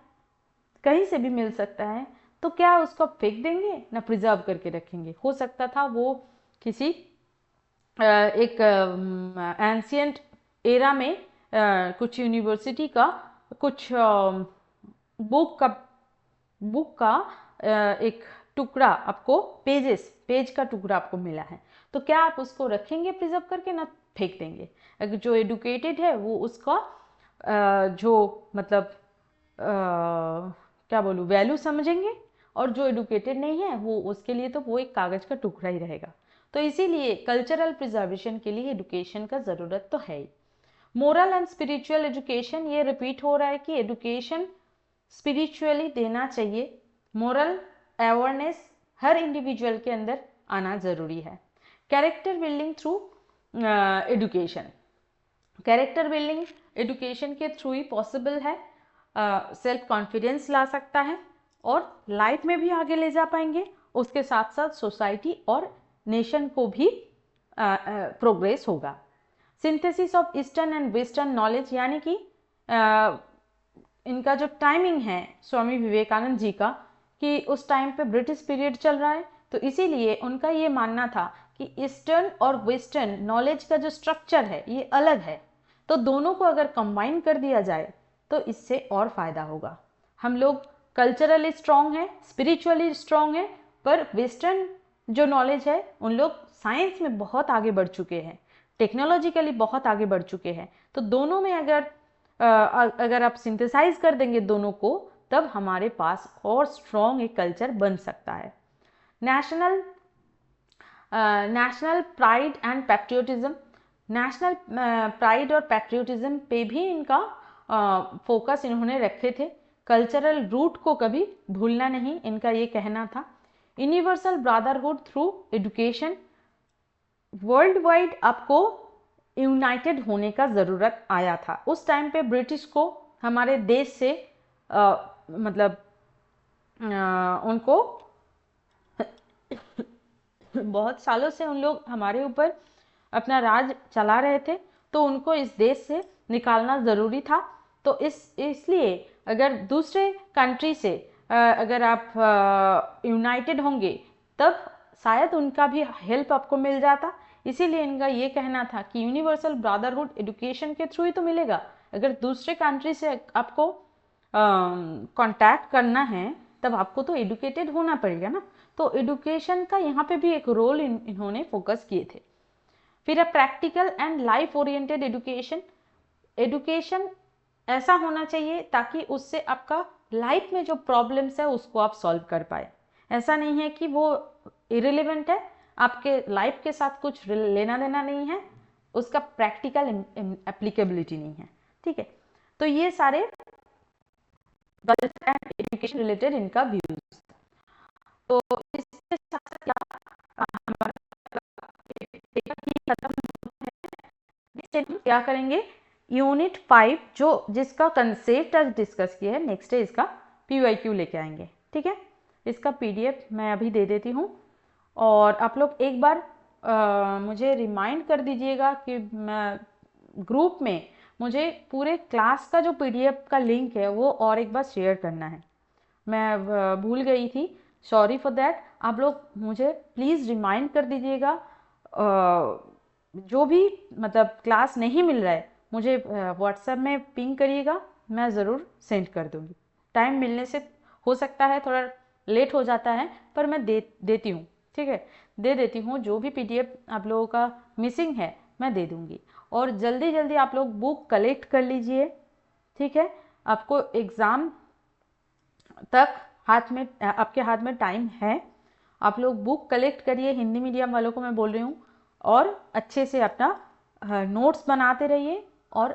कहीं से भी मिल सकता है, तो क्या उसको फेंक देंगे ना प्रिजर्व करके रखेंगे? हो सकता था वो किसी एक एंशियंट एरा में कुछ यूनिवर्सिटी का कुछ बुक का एक टुकड़ा आपको पेज का टुकड़ा आपको मिला है, तो क्या आप उसको रखेंगे प्रिजर्व करके ना फेंक देंगे? अगर जो एडुकेटेड है वो उसका जो मतलब क्या बोलूँ वैल्यू समझेंगे, और जो एडुकेटेड नहीं है वो उसके लिए तो वो एक कागज का टुकड़ा ही रहेगा। तो इसीलिए कल्चरल प्रिजर्वेशन के लिए एडुकेशन का ज़रूरत तो है ही। मोरल एंड स्पिरिचुअल एजुकेशन, ये रिपीट हो रहा है कि एडुकेशन स्पिरिचुअली देना चाहिए। मोरल अवेयरनेस हर इंडिविजुअल के अंदर आना ज़रूरी है। Character building through education, character building education के थ्रू ही पॉसिबल है। सेल्फ कॉन्फिडेंस ला सकता है और लाइफ में भी आगे ले जा पाएंगे, उसके साथ साथ सोसाइटी और नेशन को भी प्रोग्रेस होगा। Synthesis of eastern and western knowledge, यानी कि इनका जो टाइमिंग है स्वामी विवेकानंद जी का कि उस टाइम पे ब्रिटिश पीरियड चल रहा है, तो इसीलिए उनका ये मानना था कि ईस्टर्न और वेस्टर्न नॉलेज का जो स्ट्रक्चर है ये अलग है, तो दोनों को अगर कंबाइन कर दिया जाए तो इससे और फायदा होगा। हम लोग कल्चरली स्ट्रांग है, स्पिरिचुअली स्ट्रांग है, पर वेस्टर्न जो नॉलेज है उन लोग साइंस में बहुत आगे बढ़ चुके हैं, टेक्नोलॉजिकली बहुत आगे बढ़ चुके हैं, तो दोनों में अगर आप सिंथेसाइज कर देंगे दोनों को, तब हमारे पास और स्ट्रॉन्ग एक कल्चर बन सकता है। National pride and patriotism, national pride और पैट्रियोटिज्म पे भी इनका फोकस इन्होंने रखे थे। कल्चरल रूट को कभी भूलना नहीं, इनका ये कहना था। Universal brotherhood through education, world wide आपको यूनाइटेड होने का ज़रूरत आया था। उस टाइम पे ब्रिटिश को हमारे देश से उनको बहुत सालों से उन लोग हमारे ऊपर अपना राज चला रहे थे, तो उनको इस देश से निकालना ज़रूरी था। तो इसलिए अगर दूसरे कंट्री से अगर आप यूनाइटेड होंगे तब शायद उनका भी हेल्प आपको मिल जाता। इसीलिए इनका ये कहना था कि यूनिवर्सल ब्रदरहुड एजुकेशन के थ्रू ही तो मिलेगा। अगर दूसरे कंट्री से आपको कांटेक्ट करना है तब आपको तो एडुकेटेड होना पड़ेगा ना, तो एडुकेशन का यहाँ पे भी एक रोल इन्होंने फोकस किए थे। फिर practical and life oriented education, education ऐसा होना चाहिए ताकि उससे आपका लाइफ में जो प्रॉब्लम्स है उसको आप सॉल्व कर पाए। ऐसा नहीं है कि वो इरिलेवेंट है, आपके लाइफ के साथ कुछ लेना देना नहीं है, उसका प्रैक्टिकल एप्लीकेबिलिटी नहीं है। ठीक है, तो ये सारे कल्चर एंड एजुकेशन रिलेटेड इनका व्यूज। तो इसके साथ क्या हमारा क्या करेंगे, यूनिट 5 जो जिसका कंसेप्ट आज डिस्कस किया है, नेक्स्ट डे इसका PYQ लेके आएंगे। ठीक है, इसका PDF मैं अभी दे देती हूँ और आप लोग एक बार मुझे रिमाइंड कर दीजिएगा कि मैं ग्रुप में मुझे पूरे क्लास का जो PDF का लिंक है वो और एक बार शेयर करना है। मैं भूल गई थी, सॉरी फॉर दैट। आप लोग मुझे प्लीज़ रिमाइंड कर दीजिएगा। जो भी मतलब क्लास नहीं मिल रहा है मुझे व्हाट्सएप में पिंग करिएगा, मैं ज़रूर सेंड कर दूँगी। टाइम मिलने से हो सकता है थोड़ा लेट हो जाता है, पर मैं देती हूँ। ठीक है, दे देती हूँ। जो भी PDF आप लोगों का मिसिंग है मैं दे दूँगी। और जल्दी जल्दी आप लोग बुक कलेक्ट कर लीजिए। ठीक है, आपको एग्ज़ाम तक आपके हाथ में टाइम है। आप लोग बुक कलेक्ट करिए, हिंदी मीडियम वालों को मैं बोल रही हूँ, और अच्छे से अपना नोट्स बनाते रहिए और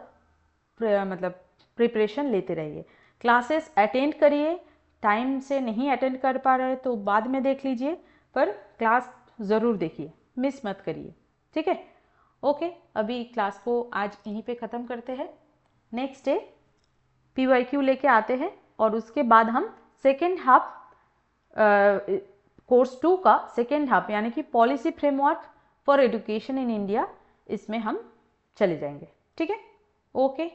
मतलब प्रिपरेशन लेते रहिए। क्लासेस अटेंड करिए, टाइम से नहीं अटेंड कर पा रहे तो बाद में देख लीजिए, पर क्लास ज़रूर देखिए, मिस मत करिए। ठीक है, ओके, अभी क्लास को आज यहीं पे ख़त्म करते हैं। नेक्स्ट डे PYQ लेके आते हैं और उसके बाद हम सेकेंड हाफ कोर्स 2 का सेकेंड हाफ यानी कि policy framework for education in India, इसमें हम चले जाएंगे। ठीक है, ओके,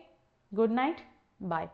गुड नाइट, बाय।